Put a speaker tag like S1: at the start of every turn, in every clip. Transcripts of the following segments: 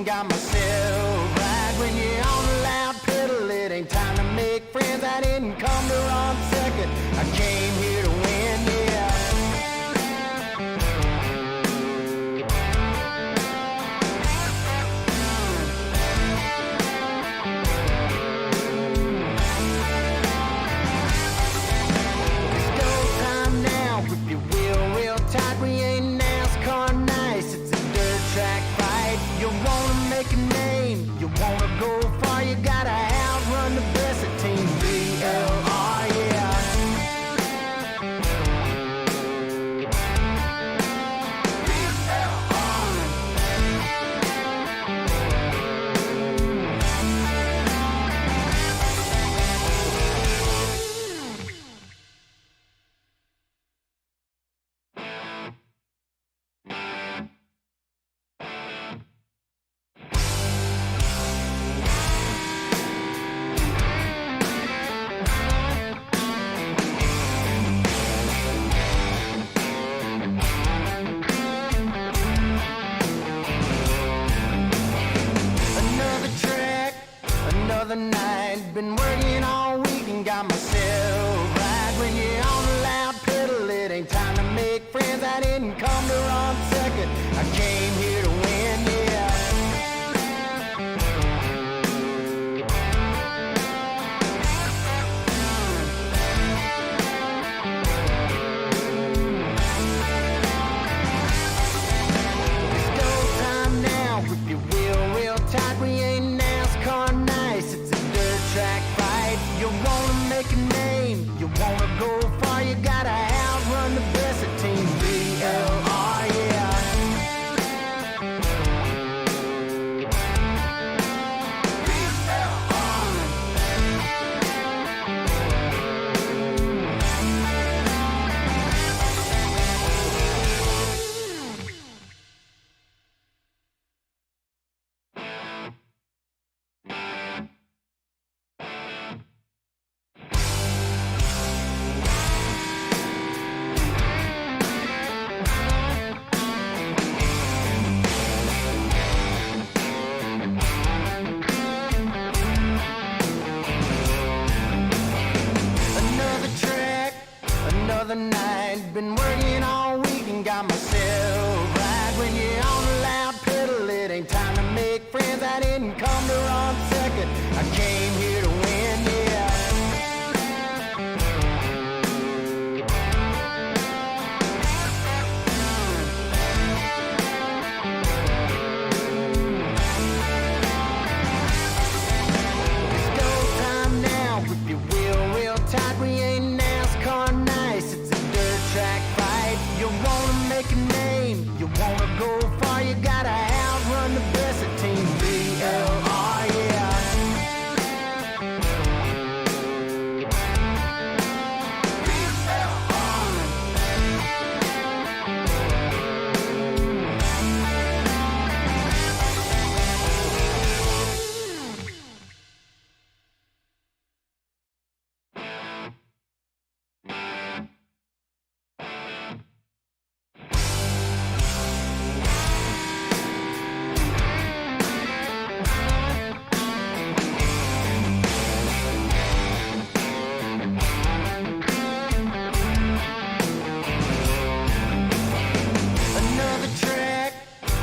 S1: got myself right. When you're on a loud pedal, it ain't time to make friends. I didn't come to run second, I came here to win, yeah. It's go time now, whip your wheel real tight. We ain't NASCAR nice, it's a dirt track fight. You wanna make a name, you wanna go far, you gotta outrun the best of Team VLR, yeah. Another track, another night. Been working all week and got myself right. When you're on a loud pedal, it ain't time to make friends. I didn't come to run second, I came here to win, yeah. It's go time now, whip your wheel real tight. We ain't NASCAR nice, it's a dirt track fight. You wanna make a name, you wanna go far, you gotta outrun the best of Team VLR, yeah. Another track, another night. Been working all week and got myself right. When you're on a loud pedal, it ain't time to make friends. I didn't come to run second, I came here to win, yeah. It's go time now, whip your wheel real tight. We ain't NASCAR nice, it's a dirt track fight. You wanna make a name, you wanna go far, you gotta outrun the best of Team VLR, yeah. Another track,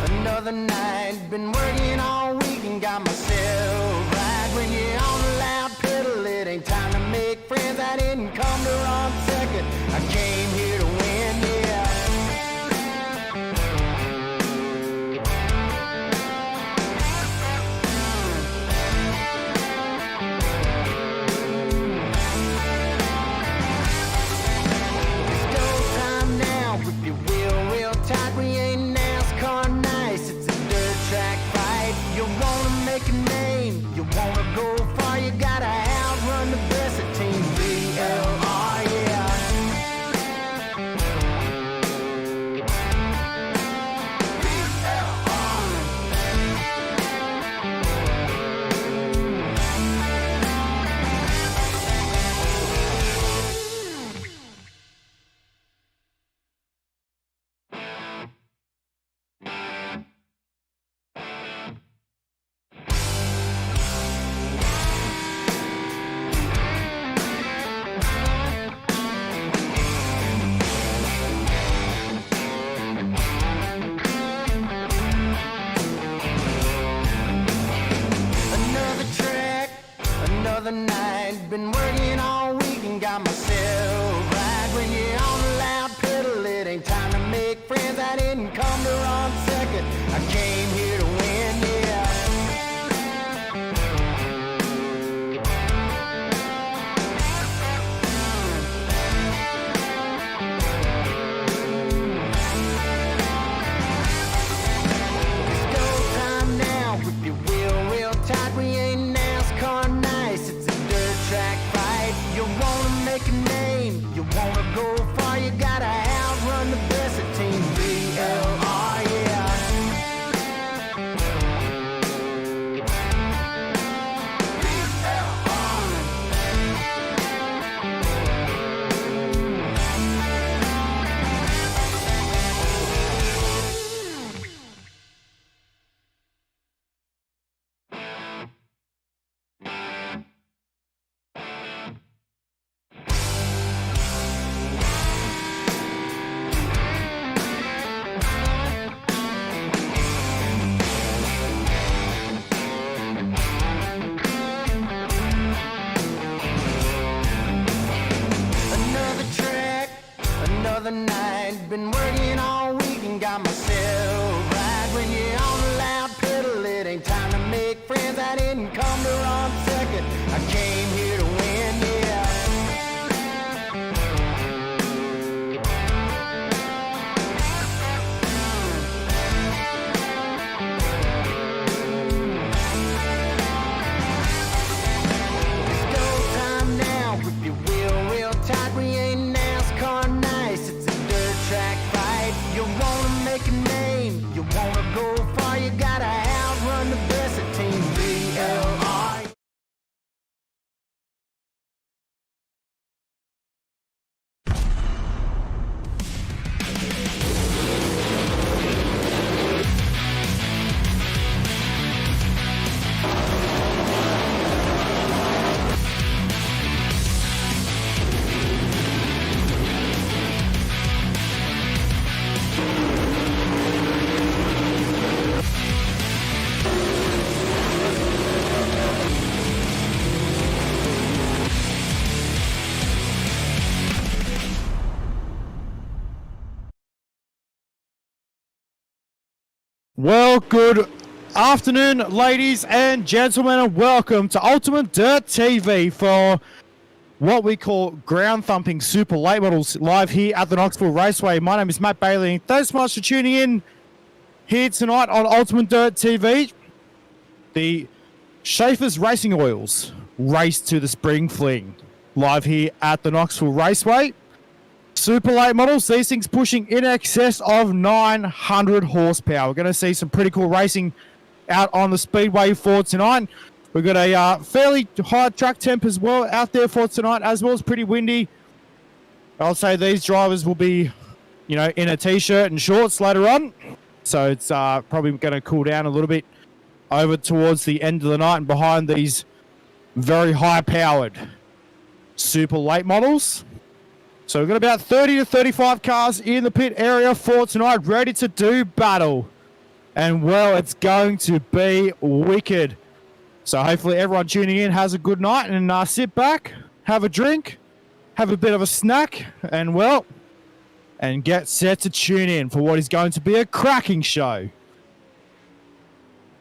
S1: another night. Been working all week and got myself right. When you're on a loud pedal, it ain't time to make friends. I didn't come to run second, I came here to win, yeah. It's go time now, whip your wheel real tight. We ain't NASCAR nice, it's a dirt track fight. You wanna make a I didn't come to run second. I came here to win, yeah. It's go time now. Grip your wheel real tight. We ain't NASCAR nice. It's a dirt track fight. You wanna make a name. You wanna go far. You gotta outrun the best of Team VLR.
S2: Well, good afternoon, ladies and gentlemen, and welcome to UltimateDirtTV for what we call ground thumping super late models live here at the Knoxville Raceway. My name is Matt Bailey. Thanks so much for tuning in here tonight on UltimateDirtTV. The Schaefer's Racing Oils race to the spring fling live here at the Knoxville Raceway. Super late models, these things pushing in excess of 900 horsepower. We're going to see some pretty cool racing out on the speedway for tonight. We've got a fairly high track temp as well out there for tonight, as well as pretty windy. I'll say these drivers will be, you know, in a t-shirt and shorts later on. So it's probably going to cool down a little bit over towards the end of the night and behind these very high-powered super late models. So we've got about 30 to 35 cars in the pit area for tonight, ready to do battle. And, well, it's going to be wicked. So hopefully everyone tuning in has a good night and sit back, have a drink, have a bit of a snack, and, well, and get set to tune in for what is going to be a cracking show.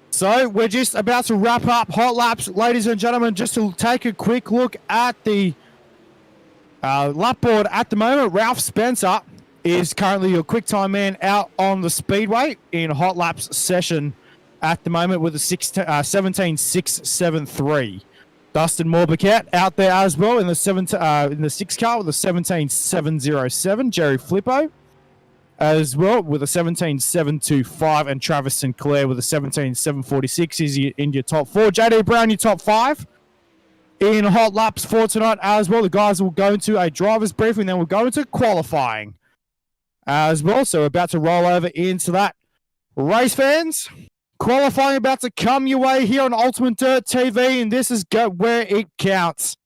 S2: So we're just about to wrap up hot laps, ladies and gentlemen, just to take a quick look at the lap board at the moment. Ralph Spencer is currently your quick time man out on the speedway in hot laps session at the moment with a 17.673. Dustin Morbicat out there as well in the 6 car with a 17.707. Jerry Flippo as well with a 17.725, and Travis Sinclair with a 17.746 is in your top 4. JD Brown your top 5. In hot laps for tonight as well. The guys will go into a driver's briefing, then we'll go into qualifying as well. So we're about to roll over into that. Race fans, qualifying about to come your way here on UltimateDirtTV, and this is where it counts.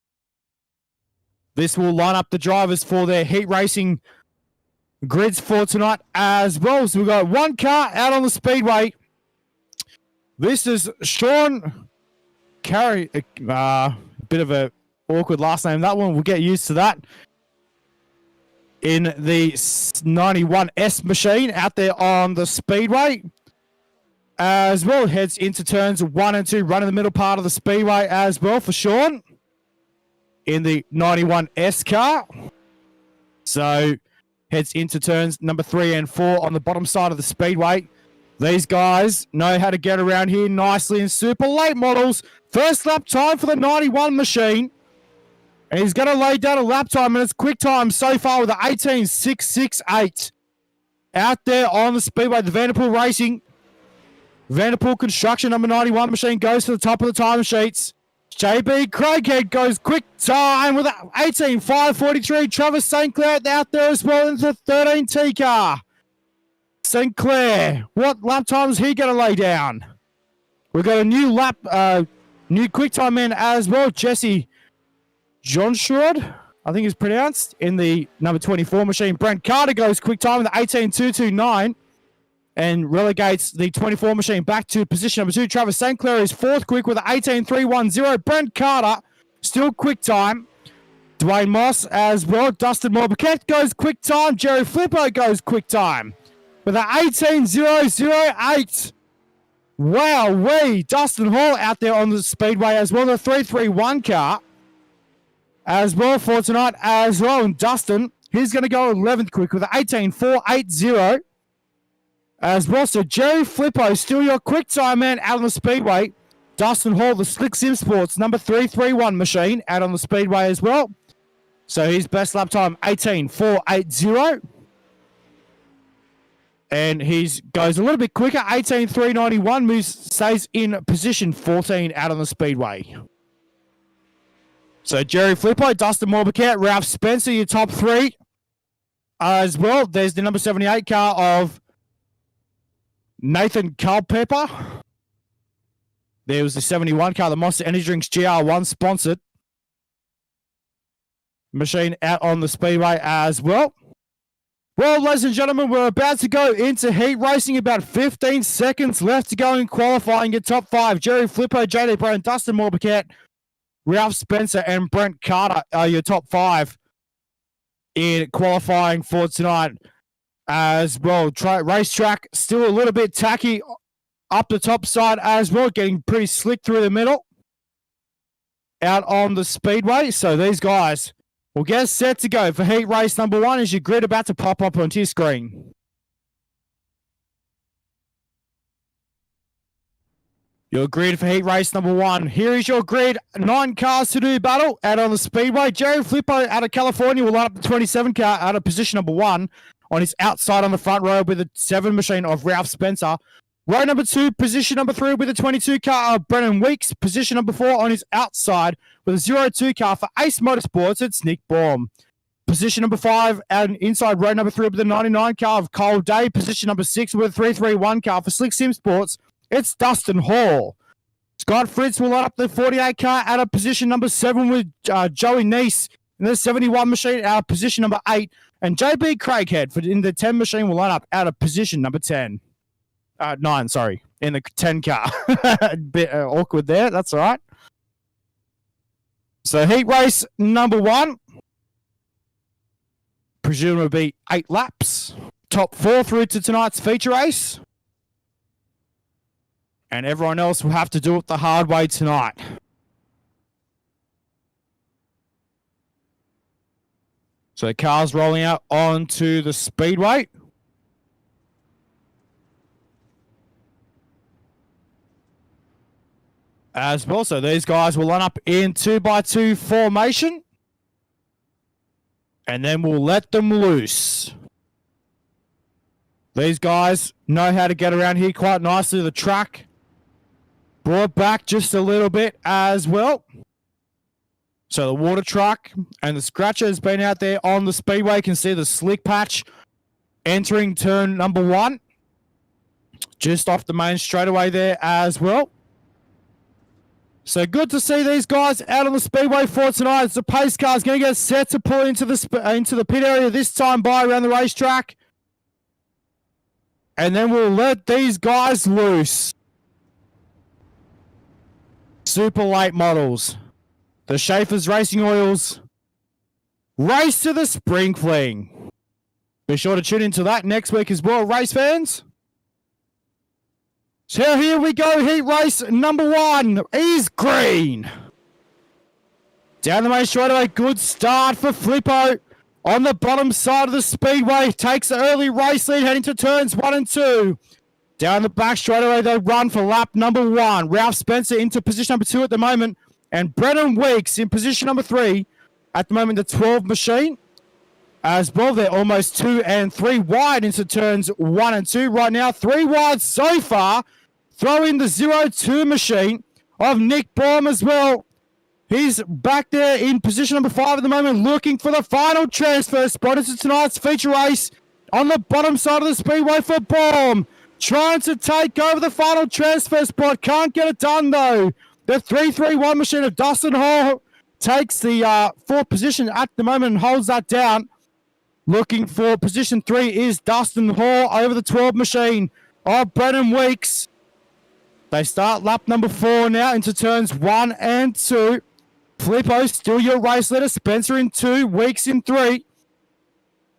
S2: This will line up the drivers for their heat racing grids for tonight as well. So we've got one car out on the speedway. This is Sean Carey. Bit of a awkward last name, that one. We'll get used to that. In the 91S machine out there on the speedway as well. Heads into turns 1 and 2, running the middle part of the speedway as well for Sean in the 91S car. So heads into turns number 3 and 4 on the bottom side of the speedway. These guys know how to get around here nicely in super late models. First lap time for the 91 machine. And he's going to lay down a lap time, and it's quick time so far with an 18.668. Out there on the speedway, the Vanderpool Racing. Vanderpool Construction number 91 machine goes to the top of the time sheets. JB Craighead goes quick time with an 18.543. Travis St. Clair out there as well into the 13T car. St. Clair, what lap time is he going to lay down? We've got a new new quick time man as well, Jesse Johnstrud, I think is pronounced, in the number 24 machine. Brent Carter goes quick time with the 18.229 and relegates the 24 machine back to position number 2. Travis St. Clair is 4th quick with the 18.310. Brent Carter still quick time. Dwayne Moss as well. Dustin Morbicat goes quick time. Jerry Flippo goes quick time with an 18.008. Wow, Dustin Hall out there on the speedway as well. The 331 car as well for tonight as well. And Dustin, he's going to go 11th quick with an 18.480 as well. So Jerry Flippo, still your quick time man out on the speedway. Dustin Hall, the Slick Sim Sports number 331 machine out on the speedway as well. So his best lap time, 18.480. And he goes a little bit quicker, 18.391, stays in position 14 out on the speedway. So Jerry Flippo, Dustin Morbicat, Ralph Spencer, your top three as well. There's the number 78 car of Nathan Culpepper. There was the 71 car, the Monster Energy Drinks GR1 sponsored machine out on the speedway as well. Well, ladies and gentlemen, we're about to go into heat racing. About 15 seconds left to go in qualifying your top five. Jerry Flippo, JD Brown, Dustin Morbicat, Ralph Spencer, and Brent Carter are your top five in qualifying for tonight as well. Racetrack still a little bit tacky up the top side as well, getting pretty slick through the middle out on the speedway. So these guys will get set to go for heat race number one as your grid about to pop up onto your screen. Your grid for heat race number one. Here is your grid. 9 cars to do battle out on the speedway. Jerry Flippo out of California will line up the 27 car out of position number one on his outside on the front row with the 7 machine of Ralph Spencer. Row number 2, position number 3 with a 22 car of Brennan Weeks. Position number 4 on his outside with a 02 car for Ace Motorsports, it's Nick Baum. Position number 5 and inside row number 3 with a 99 car of Cole Day. Position number 6 with a 331 car for Slick Sim Sports, it's Dustin Hall. Scott Fritz will line up the 48 car out of position number 7 with Joey Neese in the 71 machine out of position number 8. And JB Craighead in the 10 machine will line up out of position number 10. 9, sorry, in the 10 car. A bit awkward there, that's all right. So heat race number one, presumably 8 laps. Top 4 through to tonight's feature race. And everyone else will have to do it the hard way tonight. So the car's rolling out onto the speedway. As well, so these guys will line up in 2x2 formation. And then we'll let them loose. These guys know how to get around here quite nicely. The track brought back just a little bit as well. So the water truck and the scratcher has been out there on the speedway. You can see the slick patch entering turn number 1. Just off the main straightaway there as well. So good to see these guys out on the speedway for tonight. As the pace car is going to get set to pull into the pit area this time by around the racetrack. And then we'll let these guys loose. Super late models. The Schaefer's Racing Oils. Race to the Spring Fling. Be sure to tune into that next week as well, race fans. So here we go, heat race number 1 is green. Down the main straightaway, good start for Flippo. On the bottom side of the speedway, takes the early race lead heading to turns 1 and 2. Down the back straightaway, they run for lap number 1. Ralph Spencer into position number 2 at the moment. And Brennan Weeks in position number 3. At the moment, the 12 machine. As well, they're almost 2 and 3 wide into turns 1 and 2 right now. 3 wide so far. Throw in the 02 machine of Nick Baum as well. He's back there in position number 5 at the moment, looking for the final transfer spot into tonight's feature race. On the bottom side of the speedway for Baum. Trying to take over the final transfer spot. Can't get it done, though. The 331 machine of Dustin Hall takes the 4th position at the moment and holds that down. Looking for position 3 is Dustin Hall over the 12 machine of Brennan Weeks. They start lap number 4 now into turns 1 and 2. Flippo still your race leader. Spencer in 2, Weeks in 3.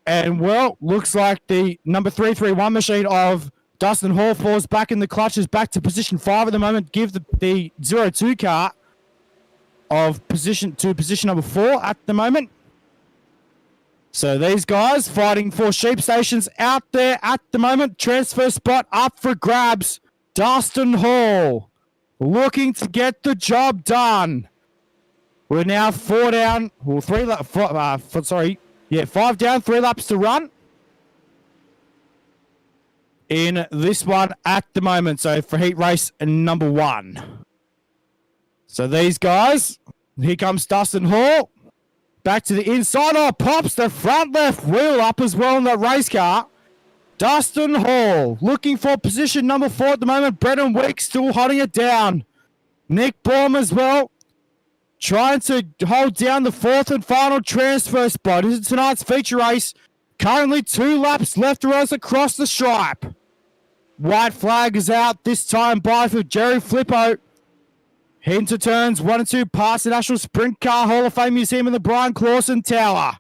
S2: And, well, looks like the number 331 machine of Dustin Hall falls back in the clutches, back to position 5 at the moment. Give the 0-2 car of position number 4 at the moment. So these guys fighting for sheep stations out there at the moment. Transfer spot up for grabs. Dustin Hall looking to get the job done. We're now 4 down. Well, 5 down, 3 laps to run in this one at the moment. So for heat race number 1. So these guys, here comes Dustin Hall. Back to the inside. Oh, pops the front left wheel up as well in that race car. Dustin Hall looking for position number 4 at the moment. Brendan Weeks still holding it down. Nick Baum as well, trying to hold down the 4th and final transfer spot. This is tonight's feature race. Currently 2 laps left to us across the stripe. White flag is out this time by for Jerry Flippo. Into turns 1 and 2 past the National Sprint Car Hall of Fame Museum in the Brian Clausen Tower.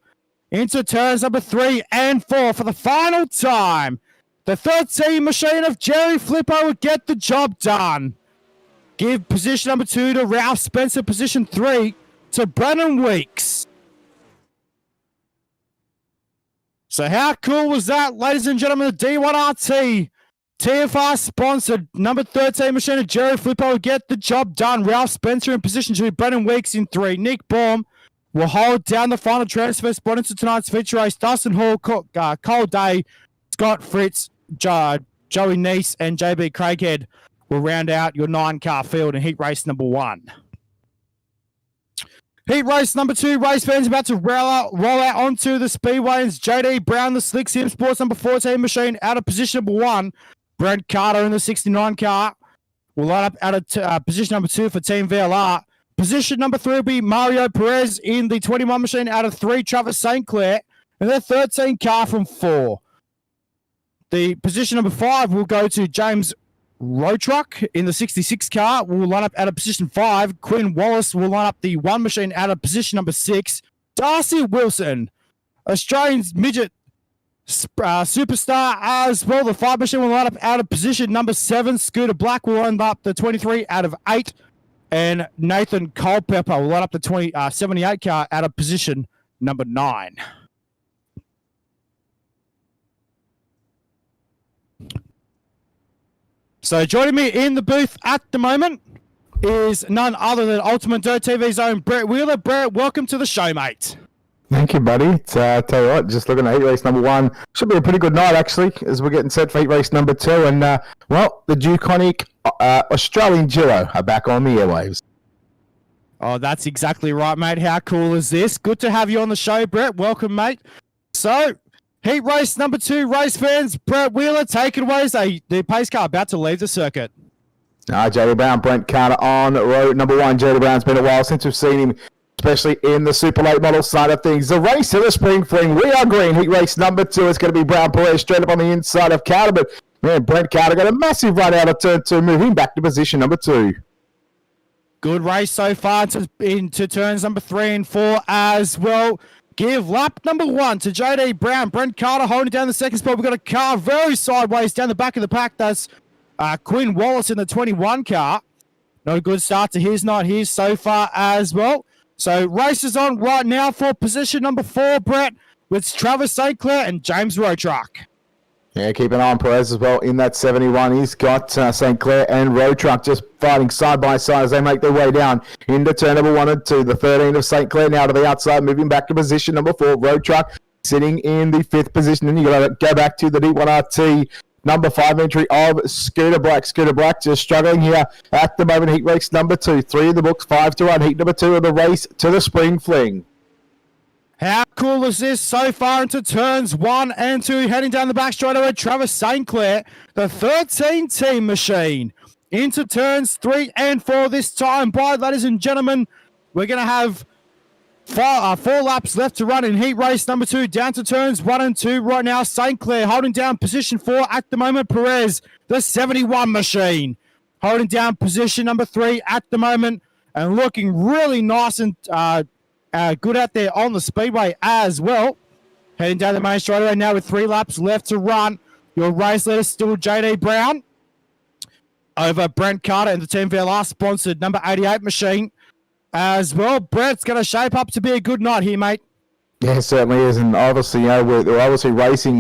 S2: Into turns number 3 and 4 for the final time. The 13 machine of Jerry Flippo would get the job done. Give position number 2 to Ralph Spencer, position 3 to Brennan Weeks. So how cool was that, ladies and gentlemen? The D1RT TFR sponsored number 13 machine of Jerry Flippo will get the job done. Ralph Spencer in position 2, Brennan Weeks in 3. Nick Baum will hold down the final transfer spot into tonight's feature race. Dustin Hall, Cole Day, Scott Fritz, Joey Neese, and JB Craighead will round out your 9-car field in heat race number 1. Heat race number 2, race fans about to roll out onto the speedway. It's JD Brown, the Slick Sim Sports number 14 machine, out of position number 1. Brent Carter in the 69 car will line up out of position number 2 for Team VLR. Position number 3 will be Mario Perez in the 21 machine out of 3, Travis St. Clair, and the 13 car from 4. The position number 5 will go to James Rotruck in the 66 car. Will line up out of position 5. Quinn Wallace will line up the 1 machine out of position number 6. Darcy Wilson, Australian's midget superstar as well. The 5 machine will line up out of position number 7. Scooter Black will line up the 23 out of 8. And Nathan Culpepper will line up the 78 car out of position number 9. So joining me in the booth at the moment is none other than UltimateDirtTV's own Brett Wheeler. Brett, welcome to the show, mate.
S3: Thank you, buddy. Tell you what, just looking at heat race number 1. Should be a pretty good night, actually, as we're getting set for heat race number 2. And, well, the Duconic Australian duo are back on the airwaves.
S2: Oh, that's exactly right, mate. How cool is this? Good to have you on the show, Brett. Welcome, mate. So, heat race number 2, race fans. Brett Wheeler, take it away. The pace car about to leave the circuit.
S3: JD Brown, Brent Carter on road number 1. JD Brown's been a while since we've seen him, especially in the super late model side of things. The race to the Spring Fling. We are green. Heat race number 2 is going to be Brown Perez straight up on the inside of Carter. But man, Brent Carter got a massive run out of turn 2, moving back to position number 2.
S2: Good race so far into turns number 3 and 4 as well. Give lap number 1 to JD Brown. Brent Carter holding down the second spot. We've got a car very sideways down the back of the pack. That's Quinn Wallace in the 21 car. Not a good start to his night here so far as well. So race is on right now for position number 4, Brett, with Travis St. Clair and James Rotruck.
S3: Yeah, keep an eye on Perez as well in that 71. He's got St. Clair and Rotruck just fighting side by side as they make their way down into turn number 1 and 2. The 13 of St. Clair now to the outside, moving back to position number 4. Rotruck sitting in the 5th position. And you got to go back to the D1RT number 5 entry of Scooter Black. Scooter Black just struggling here at the moment. Heat race number 2. 3 in the books, 5 to run. Heat number 2 of the race to the Spring Fling.
S2: How cool is this so far into turns 1 and 2? Heading down the back straightaway, Travis St. Clair, the 13 team machine. Into turns 3 and 4 this time by, ladies and gentlemen. We're going to have 4 laps left to run in heat race number 2. Down to turns 1 and 2 right now. St. Clair holding down position 4 at the moment. Perez, the 71 machine, holding down position number 3 at the moment and looking really nice and good out there on the speedway as well. Heading down the main straightaway now with 3 laps left to run. Your race leader still JD Brown over Brent Carter and the Team VLR sponsored number 88 machine as well. Brett's going to shape up to be a good night here, mate.
S3: Yeah, it certainly is, and obviously, we're obviously racing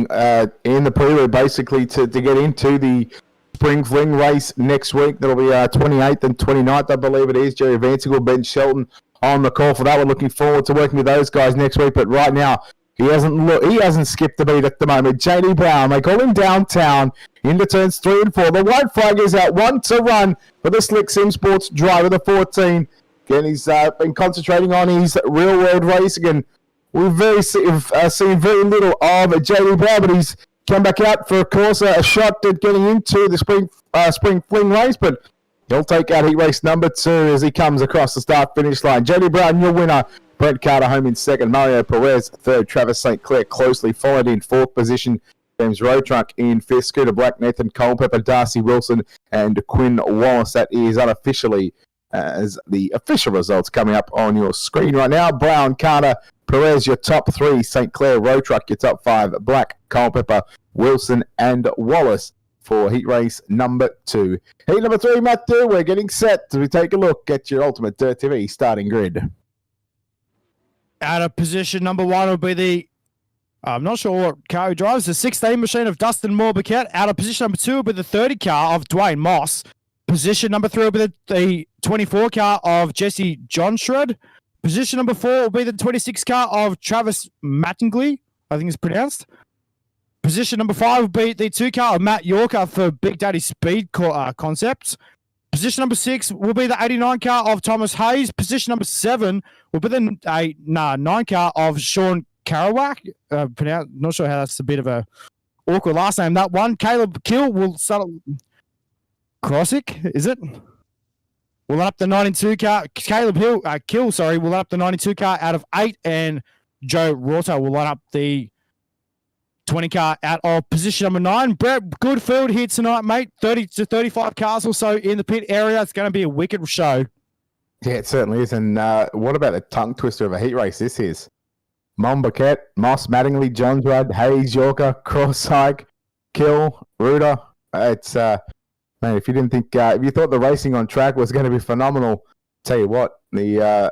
S3: in the prelude basically to get into the Spring Fling race next week. That'll be 28th and 29th, I believe it is. Jerry Vansigle, Ben Shelton on the call for that. We're looking forward to working with those guys next week, but right now, he hasn't skipped a beat at the moment. JD Brown, they call him downtown into turns 3 and 4. The white flag is out, 1 to run for the Slick Sim Sports driver, the 14. Again, he's been concentrating on his real-world racing, and we've seen very little of JD Brown, but he's come back out for, of course, a shot at getting into the Spring Fling race, but he'll take out heat race number 2 as he comes across the start-finish line. JD Brown, your winner. Brent Carter home in second. Mario Perez third. Travis St. Clair closely followed in fourth position. James Road Truck in fifth. Scooter Black, Nathan Culpepper, Darcy Wilson, and Quinn Wallace. That is unofficially as the official results coming up on your screen right now. Brown, Carter, Perez, your top 3. St. Clair, Road Truck, your top 5. Black, Culpepper, Wilson, and Wallace for heat race number 2. Heat number 3, Matthew, we're getting set to take a look at your Ultimate Dirt TV starting grid.
S2: Out of position number 1 will be the, I'm not sure what car he drives, the 16 machine of Dustin Morbiquette. Out of position number 2 will be the 30 car of Dwayne Moss. Position number 3 will be the 24 car of Jesse Johnshred. Position number 4 will be the 26 car of Travis Mattingly, I think it's pronounced. Position number 5 will be the 2 car of Matt Yorker for Big Daddy Speed Concepts. Position number 6 will be the 89 car of Thomas Hayes. Position number 7 will be the 9 car of Sean Kerouac. Not sure how that's a bit of a awkward last name. That one. Caleb Kill will settle. Krossick, is it? We'll let up the 92 car. Caleb Kill, will let up the 92 car out of 8, and Joe Rorto will let up the 20 car out of position number 9. Brett, good field here tonight, mate. 30 to 35 cars or so in the pit area. It's going to be a wicked show.
S3: Yeah, it certainly is. And what about the tongue twister of a heat race this is? Mombaquette, Moss, Mattingly, Johnsrud, Hayes, Yorker, Crosshike, Kill, Ruder. It's man, if you didn't think, if you thought the racing on track was going to be phenomenal, tell you what, the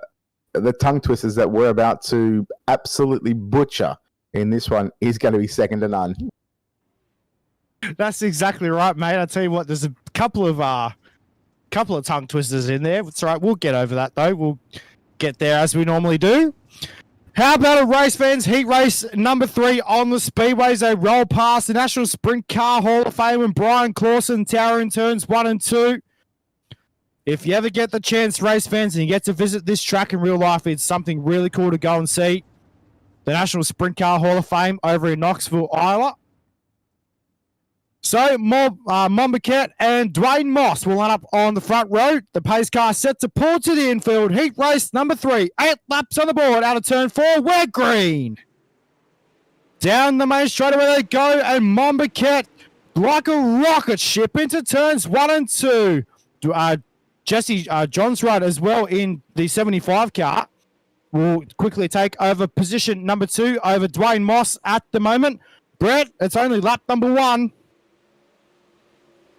S3: tongue twisters that we're about to absolutely butcher in this one is going to be second to none.
S2: That's exactly right, mate. I tell you what, there's a couple of tongue twisters in there. It's all right. We'll get over that though. We'll get there as we normally do. How about a race, fans? Heat race number 3 on the speedways. They roll past the National Sprint Car Hall of Fame and Brian Clausen tower in turns 1 and 2. If you ever get the chance, race fans, and you get to visit this track in real life, it's something really cool to go and see. The National Sprint Car Hall of Fame over in Knoxville, Iowa. So, Mombaquette and Dwayne Moss will line up on the front row. The pace car set to pull to the infield. Heat race number 3. 8 laps on the board. Out of turn 4, we're green. Down the main straightaway they go, and Mombaquette, like a rocket ship, into turns 1 and 2. Jesse Johnsrud as well in the 75 car will quickly take over position number 2 over Dwayne Moss at the moment. Brett, it's only lap number 1.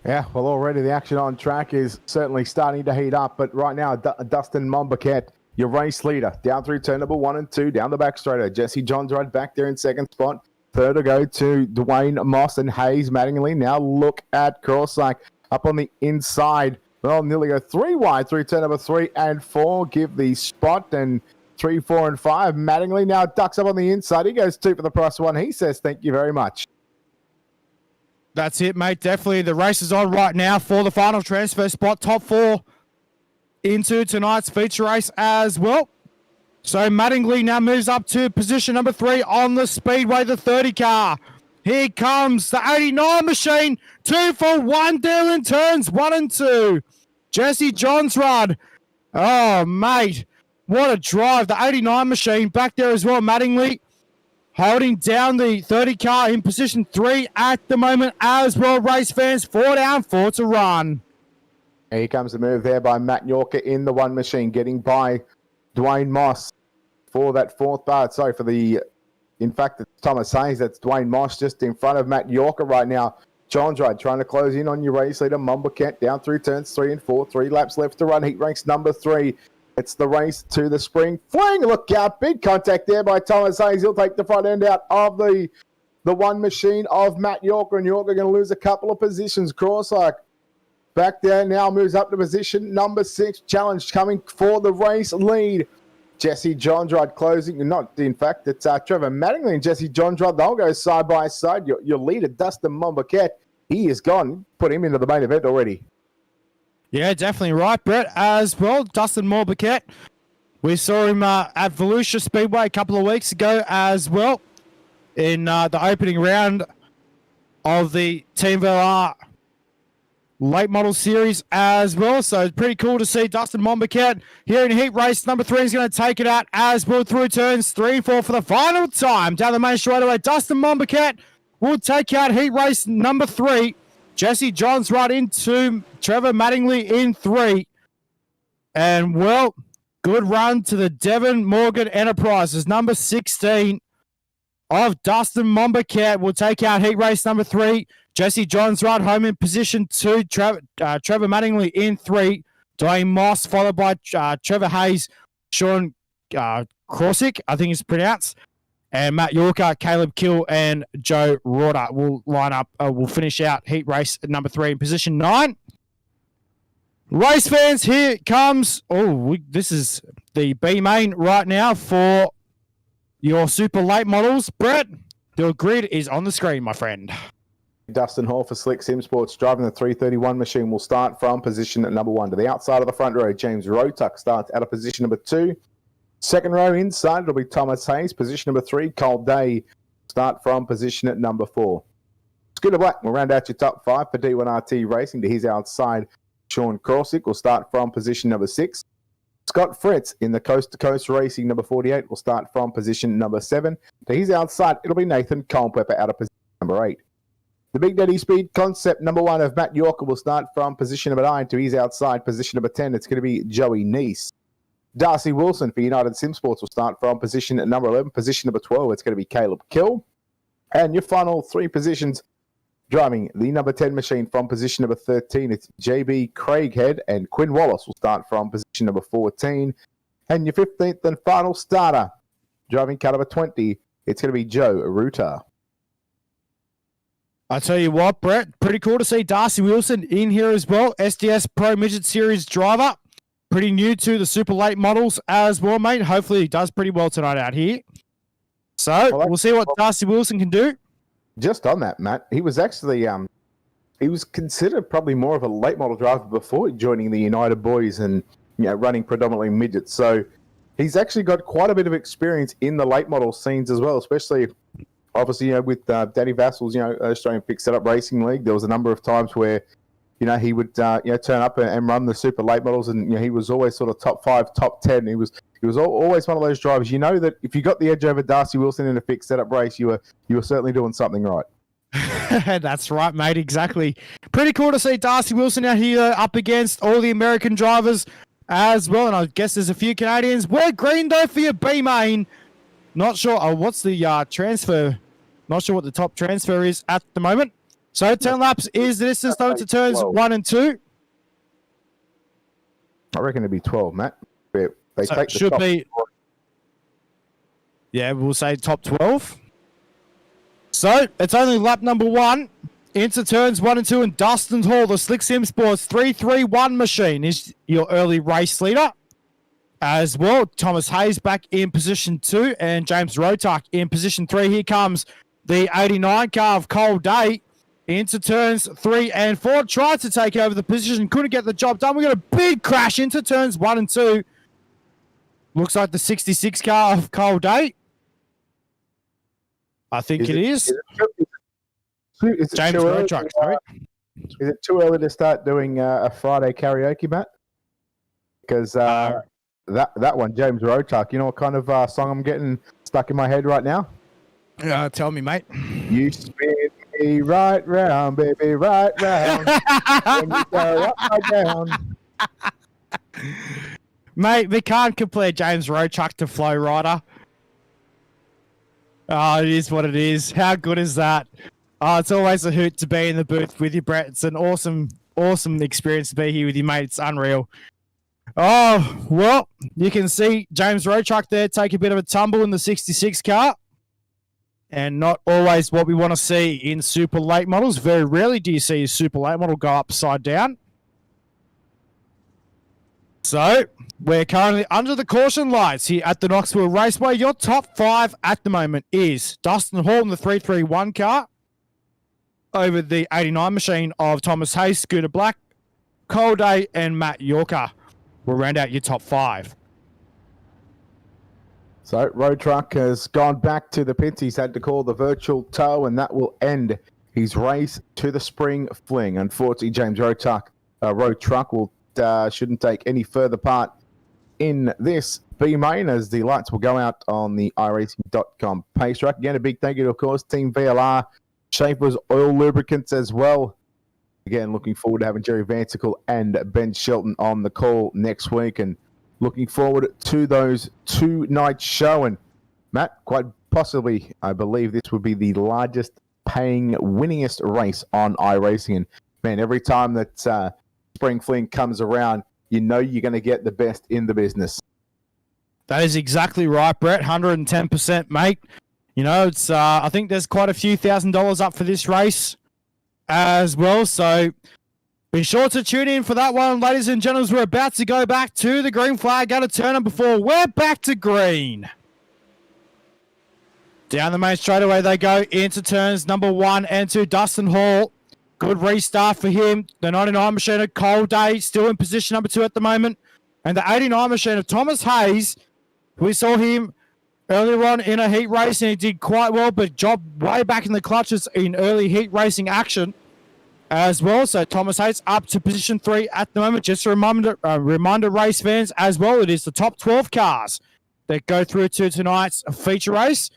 S3: Yeah, well, already the action on track is certainly starting to heat up, but right now, Dustin Mombaquette, your race leader, down through turn number 1 and 2, down the back straighter. Jesse Johnsrud back there in second spot. Third to go to Dwayne Moss and Hayes Mattingly. Now look at Crosslike up on the inside. Well, nearly go 3 wide through turn number 3 and 4. Give the spot, and 3, 4, and 5. Mattingly now ducks up on the inside. He goes 2 for the price of 1. He says, thank you very much.
S2: That's it, mate. Definitely. The race is on right now for the final transfer spot. Top 4 into tonight's feature race as well. So Mattingly now moves up to position number 3 on the speedway, the 30 car. Here comes the 89 machine. 2 for 1 deal in turns 1 and 2. Jesse Johnsrud. Oh, mate. What a drive. The 89 machine back there as well. Mattingly holding down the 30 car in position 3 at the moment as well. Race fans, 4 down, 4 to run.
S3: Here comes the move there by Matt Yorker in the 1 machine, getting by Dwayne Moss for that 4th bar. Sorry, for the In fact, it's Thomas Hayes. That's Dwayne Moss just in front of Matt Yorker right now. John's right, trying to close in on your race leader, Mumba Kent, down through turns 3 and 4. 3 laps left to run. Heat ranks number 3. It's the race to the spring. Fling, look out. Big contact there by Thomas Hayes. He'll take the front end out of the one machine of Matt Yorker, and Yorker going to lose a couple of positions. Crosslike back there now, moves up to position number 6. Challenge coming for the race lead. Jesse Johnsrud closing, not in fact, it's Trevor Mattingly and Jesse Johnsrud. They'll go side by side. Your leader, Dustin Mombaquette, he is gone. Put him into the main event already.
S2: Yeah, definitely right, Brett. As well, Dustin Mombaquette. We saw him at Volusia Speedway a couple of weeks ago as well in the opening round of the Team VLR late model series as well. So it's pretty cool to see Dustin Mombaquette here in heat race number 3. Is going to take it out as well through turns 3 and 4 for the final time. Down the main straightaway, Dustin Mombaquette will take out heat race number 3. Jesse Johns right into Trevor Mattingly in 3. And well, good run to the Devon Morgan Enterprises. Number 16 of Dustin Mombaquette will take out heat race number 3. Jesse Johns right home in position 2. Trevor Mattingly in 3. Dwayne Moss followed by Trevor Hayes, Sean Krosick, I think it's pronounced, and Matt Yorker, Caleb Kill, and Joe Rorter will line up. Will finish out heat race at number 3 in position 9. Race fans, here it comes. This is the B main right now for your super late models. Brett, the grid is on the screen, my friend.
S3: Dustin Hall for Slick Sim Sports driving the 331 machine will start from position at number 1. To the outside of the front row, James Rotuck starts out of position number 2. Second row inside, it'll be Thomas Hayes. Position number 3, Cole Day, start from position at number 4. Scooter Black will round out your top 5 for D1RT Racing. To his outside, Sean Corsick will start from position number 6. Scott Fritz in the Coast to Coast Racing number 48 will start from position number 7. To his outside, it'll be Nathan Culpepper out of position number 8. The Big Daddy Speed Concept number 1 of Matt Yorker will start from position number 9 to his outside, position number 10. It's going to be Joey Neese. Darcy Wilson for United Sim Sports will start from position at number 11. Position number 12, it's going to be Caleb Kill. And your final 3 positions, driving the number 10 machine from position number 13, it's JB Craighead, and Quinn Wallace will start from position number 14. And your 15th and final starter, driving car number 20, it's going to be Joe Ruta.
S2: I tell you what, Brett, pretty cool to see Darcy Wilson in here as well. SDS Pro Midget Series driver. Pretty new to the super late models as well, mate. Hopefully he does pretty well tonight out here. So we'll see what Darcy Wilson can do.
S3: Just on that, Matt, he was actually he was considered probably more of a late model driver before joining the United Boys and running predominantly midgets. So he's actually got quite a bit of experience in the late model scenes as well, especially obviously with Danny Vassal's Australian Fixed Setup Racing League. There was a number of times where he would turn up and run the super late models, and he was always sort of top 5, top 10. He was always one of those drivers. That if you got the edge over Darcy Wilson in a fixed setup race, you were certainly doing something right.
S2: That's right, mate. Exactly. Pretty cool to see Darcy Wilson out here up against all the American drivers as well, and I guess there's a few Canadians. We're green though for your B main. Not sure what's the transfer. Not sure what the top transfer is at the moment. So 10 laps is the distance though to turns 1 and 2.
S3: I reckon it'd be 12, Matt. They
S2: so
S3: take
S2: should be. Yeah, we'll say top 12. So it's only lap number 1 into turns 1 and 2, and Dustin Hall, the Slick Sim Sports 331 machine, is your early race leader. As well, Thomas Hayes back in position 2, and James Rotuck in position 3. Here comes the 89 car of Cole Day into turns 3 and 4. Tried to take over the position, couldn't get the job done. We got a big crash into turns 1 and 2. Looks like the 66 car of Cole Day. I think it is.
S3: Is it
S2: James Rotuck, sorry.
S3: Is it too early to start doing a Friday karaoke, Matt? Because that one, James Rotuck, you know what kind of song I'm getting stuck in my head right now?
S2: Tell me, mate.
S3: You spin me right round, baby, right round. When you go upside down.
S2: Mate, we can't compare James Rotuck to Flow Rider. Oh, it is what it is. How good is that? It's always a hoot to be in the booth with you, Brett. It's an awesome experience to be here with you, mate. It's unreal. Oh, well, you can see James Roadtruck there take a bit of a tumble in the 66 car. And not always what we want to see in super late models. Very rarely do you see a super late model go upside down. So, we're currently under the caution lights here at the Knoxville Raceway. Your top 5 at the moment is Dustin Hall in the 331 car over the 89 machine of Thomas Hayes, Scooter Black, Cole Day, and Matt Yorker. We'll round out your top 5.
S3: So, Roadtruck has gone back to the pits. He's had to call the virtual tow, and that will end his race to the spring fling. Unfortunately, James Roadtruck shouldn't take any further part in this B main, as the lights will go out on the iRacing.com pace track. Again, a big thank you to, of course, Team VLR, Schaefer's Oil Lubricants as well. Again, looking forward to having Jerry Vansicle and Ben Shelton on the call next week, and looking forward to those 2 nights show. And Matt, quite possibly, I believe this would be the largest paying, winningest race on iRacing. And man, every time that Spring Fling comes around, you know you're going to get the best in the business.
S2: That is exactly right, Brett. 110%, mate. You know, it's I think there's quite a few $1,000s up for this race as well. So be sure to tune in for that one, ladies and gentlemen. We're about to go back to the green flag out of turn number 4. We're back to green. Down the main straightaway they go into turns number 1 and 2. Dustin Hall. Good restart for him. The 99 machine of Cole Day still in position number 2 at the moment. And the 89 machine of Thomas Hayes. We saw him earlier on in a heat race and he did quite well, but jobbed way back in the clutches in early heat racing action as well. So Thomas Hayes up to position 3 at the moment. Just a reminder, race fans as well, it is the top 12 cars that go through to tonight's feature race.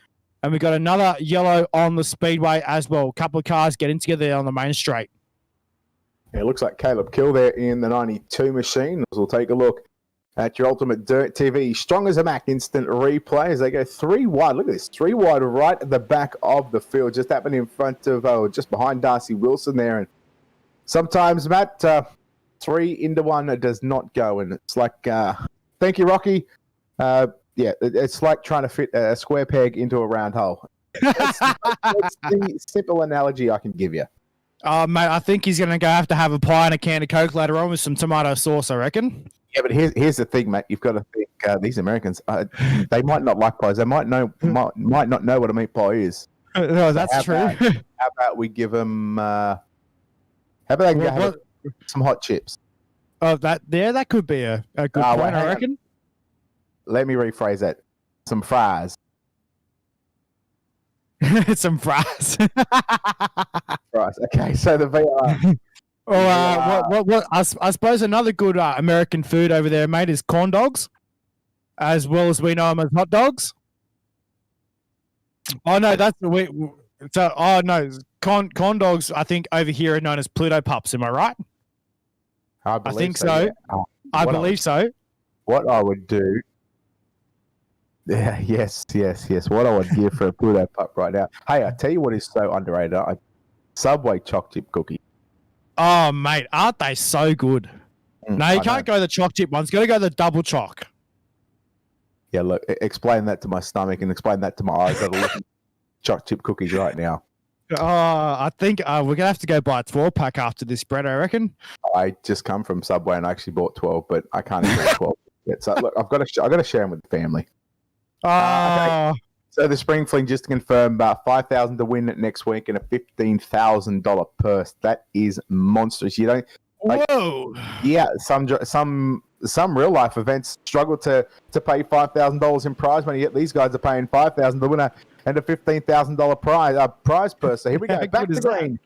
S2: And we've got another yellow on the speedway as well. A couple of cars getting together there on the main straight.
S3: Yeah, it looks like Caleb Kill there in the 92 machine. We'll take a look at your UltimateDirtTV Strong as a Mac instant replay as they go 3 wide. Look at this, 3 wide right at the back of the field. Just happened in front of, just behind Darcy Wilson there. And sometimes, Matt, 3 into 1 does not go. And it's like, thank you, Rocky. Yeah, it's like trying to fit a square peg into a round hole. That's the simple analogy I can give you.
S2: Mate, I think he's going to have a pie and a can of Coke later on with some tomato sauce, I reckon.
S3: Yeah, but here's the thing, mate. You've got to think these Americans, they might not like pies. They might not know what a meat pie is.
S2: No, that's true.
S3: How about we give them, how about they can have some hot chips?
S2: Oh, that could be a good point, I reckon.
S3: Let me rephrase that. Some fries.
S2: Some fries.
S3: Right. Okay. So the VR.
S2: What? I suppose another good American food over there, mate, is corn dogs, as well as we know them as hot dogs. Oh no, that's the way. So, no, corn dogs. I think over here are known as Pluto Pups. Am I right?
S3: I
S2: think so. Yeah. I believe so.
S3: What I would do. Yeah, yes. What I would give for a Pluto Pup right now. Hey, I tell you what is so underrated. Subway choc chip cookie.
S2: Oh, mate, aren't they so good? No, you can't go the choc chip ones. Got to go the double choc.
S3: Yeah, look, explain that to my stomach and explain that to my eyes. That are looking choc chip cookies right now.
S2: I think we're going to have to go buy a 12-pack after this, Brett, I reckon.
S3: I just come from Subway and I actually bought 12, but I can't eat 12 yet. So, look, I've got to share them with the family. Okay. So the Spring Fling, just to confirm, $5,000 to win next week and a $15,000 purse. That is monstrous. You don't.
S2: Whoa.
S3: Yeah, some real life events struggle to pay $5,000 in prize money. Yet these guys are paying $5,000 the winner and a $15,000 prize purse. So here we go. Back to green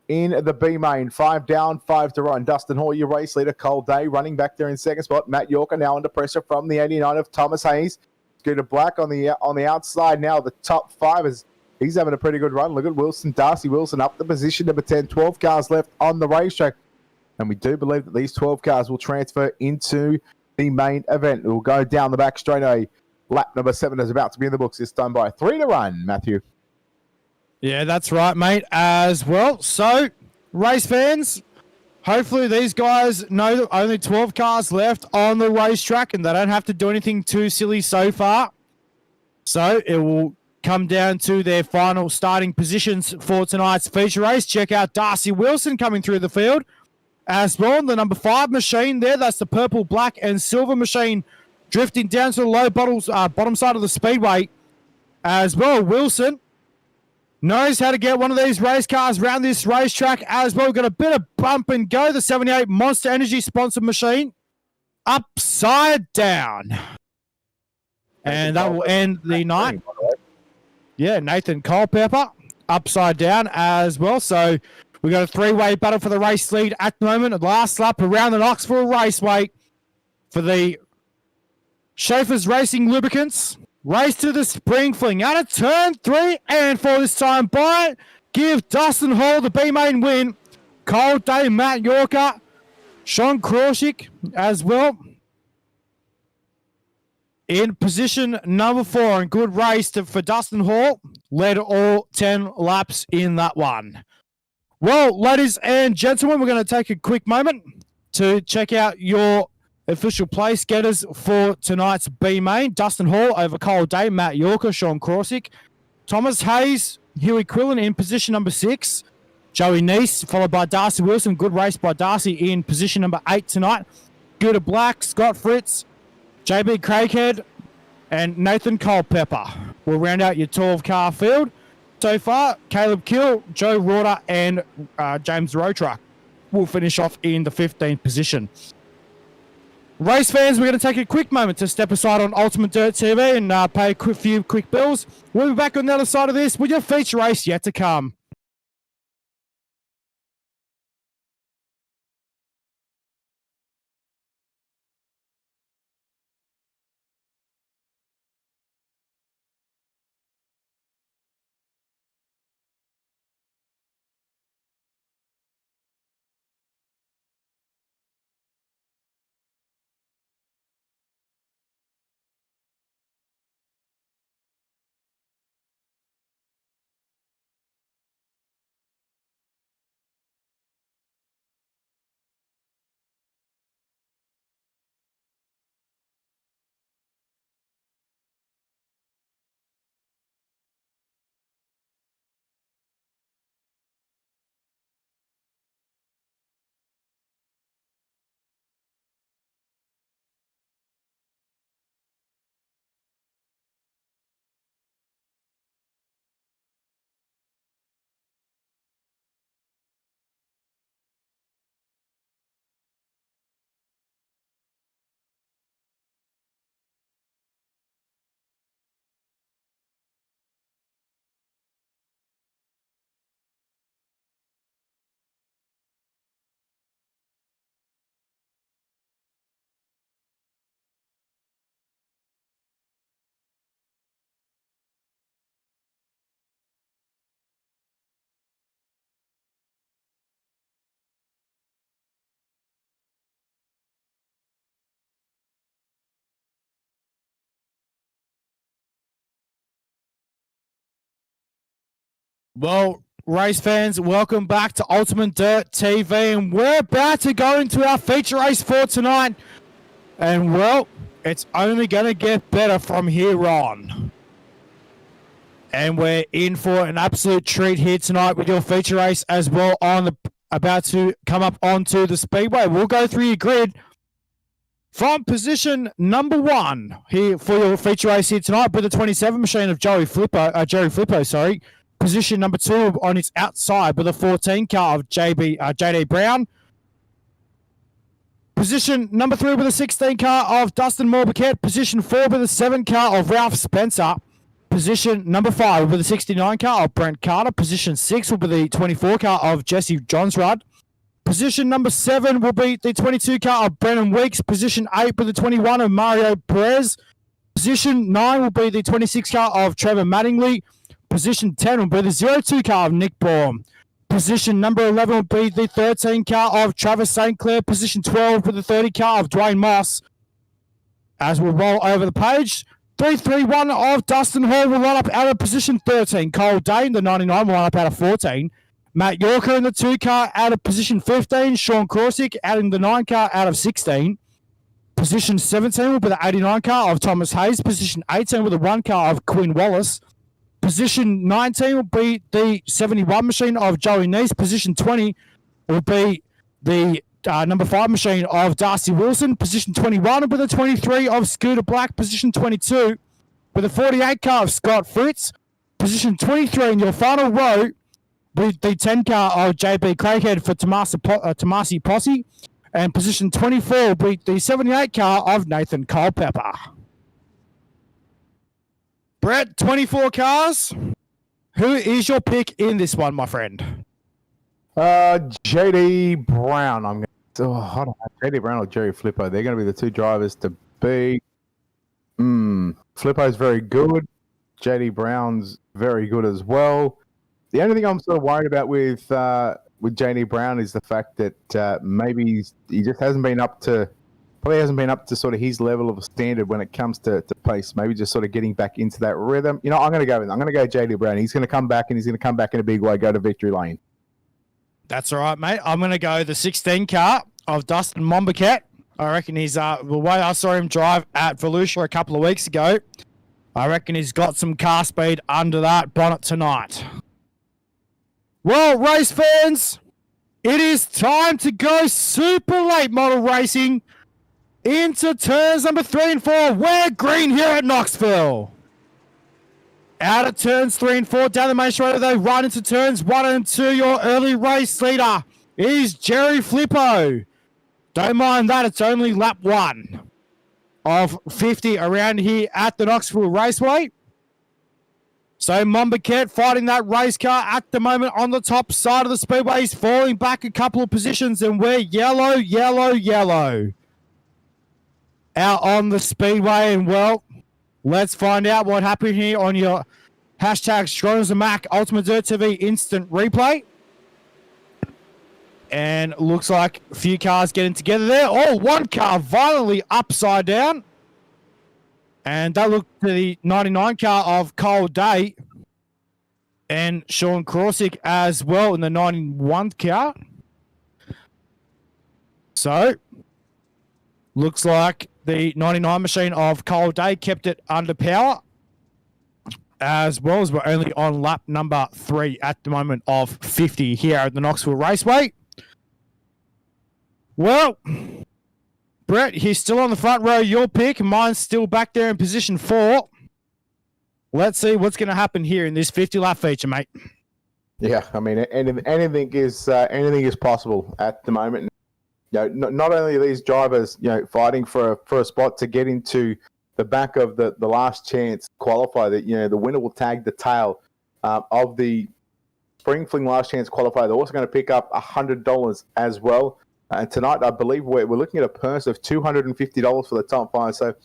S3: in the B main. 5 down, 5 to run. Dustin Hall, your race leader. Cole Day running back there in second spot. Matt Yorker now under pressure from the 89 of Thomas Hayes. Scooter Black on the outside now. The top 5 is he's having a pretty good run. Look at Wilson, Darcy Wilson up the position number 10. 12 cars left on the racetrack. And we do believe that these 12 cars will transfer into the main event. It will go down the back straightaway. Lap number 7 is about to be in the books, this time by 3 to 1, Matthew.
S2: Yeah, that's right, mate, as well. So, race fans, hopefully these guys know that only 12 cars left on the racetrack and they don't have to do anything too silly so far. So, it will come down to their final starting positions for tonight's feature race. Check out Darcy Wilson coming through the field as well. The number 5 machine there, that's the purple, black, and silver machine drifting down to the low bottom side of the speedway as well. Wilson knows how to get one of these race cars around this racetrack as well. Got a bit of bump and go. The 78 Monster Energy sponsored machine upside down. And that will end the night. Yeah, Nathan Culpepper upside down as well. So we got a 3-way battle for the race lead at the moment. Last lap around the Knoxville Raceway for the Schaefer's Racing Lubricants. Race to the spring fling out of turn 3 and 4 this time by give Dustin Hall the B-main win. Cold Day, Matt Yorker, Sean Kroshik as well in position number 4. And good race for Dustin Hall. Led all 10 laps in that one. Well, ladies and gentlemen, we're going to take a quick moment to check out your official place getters for tonight's B-main. Dustin Hall over Cold Day, Matt Yorker, Sean Kroshik, Thomas Hayes, Huey Quillen in position number 6, Joey Neese, followed by Darcy Wilson. Good race by Darcy in position number 8 tonight. Gooder Black, Scott Fritz, JB Craighead, and Nathan Culpepper will round out your 12-car field. So far, Caleb Kill, Joe Rorter, and James Rotruck will finish off in the 15th position. Race fans, we're going to take a quick moment to step aside on Ultimate Dirt TV and pay a few quick bills. We'll be back on the other side of this with your feature race yet to come. Well, race fans, welcome back to Ultimate Dirt TV, and we're about to go into our feature race for tonight. And, well, it's only going to get better from here on. And we're in for an absolute treat here tonight with your feature race as well about to come up onto the speedway. We'll go through your grid from position number 1 here for your feature race here tonight with the 27 machine of Jerry Flippo. Position number 2 on its outside with a 14 car of JD Brown. Position number 3 with a 16 car of Dustin Morbiquette. Position 4 with a 7 car of Ralph Spencer. Position number 5 with a 69 car of Brent Carter. Position 6 will be the 24 car of Jesse Johnsrud. Position number 7 will be the 22 car of Brennan Weeks. Position 8 with the 21 of Mario Perez. Position 9 will be the 26 car of Trevor Mattingly. Position 10 will be the 02 car of Nick Baum. Position number 11 will be the 13 car of Travis St. Clair. Position 12 with the 30 car of Dwayne Moss. As we'll roll over the page, 331 of Dustin Hall will line up out of position 13. Cole Day in the 99 will line up out of 14. Matt Yorker in the 2 car out of position 15. Sean Corsick out in the 9 car out of 16. Position 17 will be the 89 car of Thomas Hayes. Position 18 will be the 1 car of Quinn Wallace. Position 19 will be the 71 machine of Joey Neese. Position 20 will be the number 5 machine of Darcy Wilson. Position 21 will be the 23 of Scooter Black. Position 22 with the 48 car of Scott Fritz. Position 23 in your final row with the 10 car of JB Craighead for Tomasi Posse. And position 24 will be the 78 car of Nathan Culpepper. Brett, 24 cars. Who is your pick in this one, my friend?
S3: JD Brown. I don't know, JD Brown or Jerry Flippo. They're going to be the 2 drivers to beat. Flippo's very good. JD Brown's very good as well. The only thing I'm sort of worried about with JD Brown is the fact that maybe he just hasn't been up to sort of his level of standard when it comes to pace. Maybe just sort of getting back into that rhythm. You know, I'm going to go JD Brown. He's going to come back, and he's going to come back in a big way, go to victory lane.
S2: That's all right, mate. I'm going to go the 16 car of Dustin Mombaket. I reckon he's, the way I saw him drive at Volusia a couple of weeks ago, I reckon he's got some car speed under that bonnet tonight. Well, race fans, it is time to go super late model racing into turns number 3 and 4. We're green here at Knoxville. Out of turns 3 and 4, down the main straight, they run into turns 1 and 2. Your early race leader is Jerry Flippo. Don't mind that, it's only lap 1 of 50 around here at the Knoxville Raceway. So Mombaket fighting that race car at the moment on the top side of the speedway. He's falling back a couple of positions, and we're yellow, yellow, yellow out on the speedway. And well, let's find out what happened here on your hashtag Mac UltimateDirtTV instant replay. And looks like a few cars getting together there. Oh, one car violently upside down. And that looked to the 99 car of Cole Day and Sean Corsick as well in the 91 car. So, looks like the 99 machine of Cole Day kept it under power, as well as we're only on lap number 3 at the moment of 50 here at the Knoxville Raceway. Well, Brett, he's still on the front row. Your pick. Mine's still back there in position 4. Let's see what's going to happen here in this 50-lap feature, mate.
S3: Yeah, I mean, anything is possible at the moment. You know, not only are these drivers, you know, fighting for a spot to get into the back of the last chance qualifier. That, you know, the winner will tag the tail of the Spring Fling last chance qualifier. They're also going to pick up $100 as well. And tonight, I believe we're looking at a purse of $250 for the top 5. So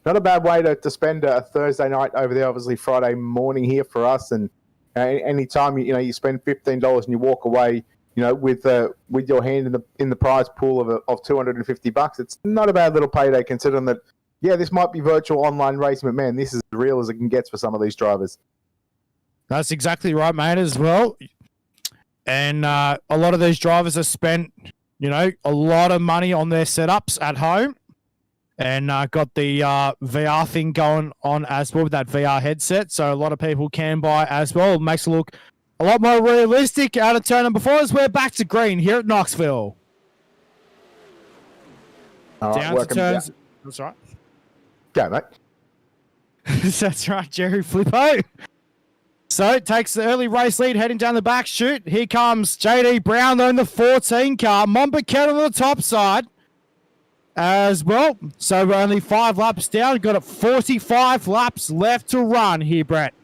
S3: not a bad way to spend a Thursday night over there. Obviously, Friday morning here for us. And any time you spend $15 and you walk away, you know, with your hand in the prize pool of $250, it's not a bad little payday considering that. Yeah, this might be virtual online racing, but man, this is as real as it can get for some of these drivers.
S2: That's exactly right, mate, as well. And a lot of these drivers have spent, you know, a lot of money on their setups at home and got the VR thing going on as well with that VR headset. So a lot of people can buy as well. It makes it look a lot more realistic out of turn number 4 as we're back to green here at Knoxville.
S3: All right,
S2: down to turns. Down. That's right.
S3: Go, mate.
S2: That's right, Jerry Flippo. So it takes the early race lead heading down the back chute. Here comes JD Brown though in the 14 car. Mombaket on the top side as well. So we're only 5 laps down. Got it 45 laps left to run here, Brett.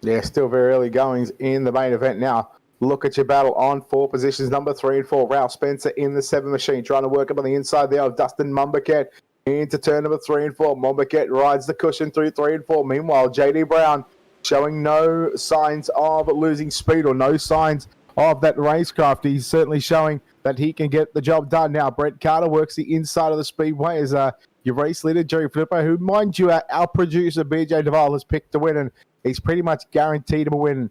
S3: Yeah, still very early goings in the main event now. Look at your battle on 4 positions, number 3 and 4. Ralph Spencer in the 7 machine, trying to work up on the inside there of Dustin Mombaket into turn number 3 and 4. Mombaket rides the cushion through 3 and 4. Meanwhile, JD Brown showing no signs of losing speed or no signs of that racecraft. He's certainly showing that he can get the job done now. Brett Carter works the inside of the speedway as your race leader, Jerry Filippo, who, mind you, our producer, BJ Duval, has picked to win, and he's pretty much guaranteed to win.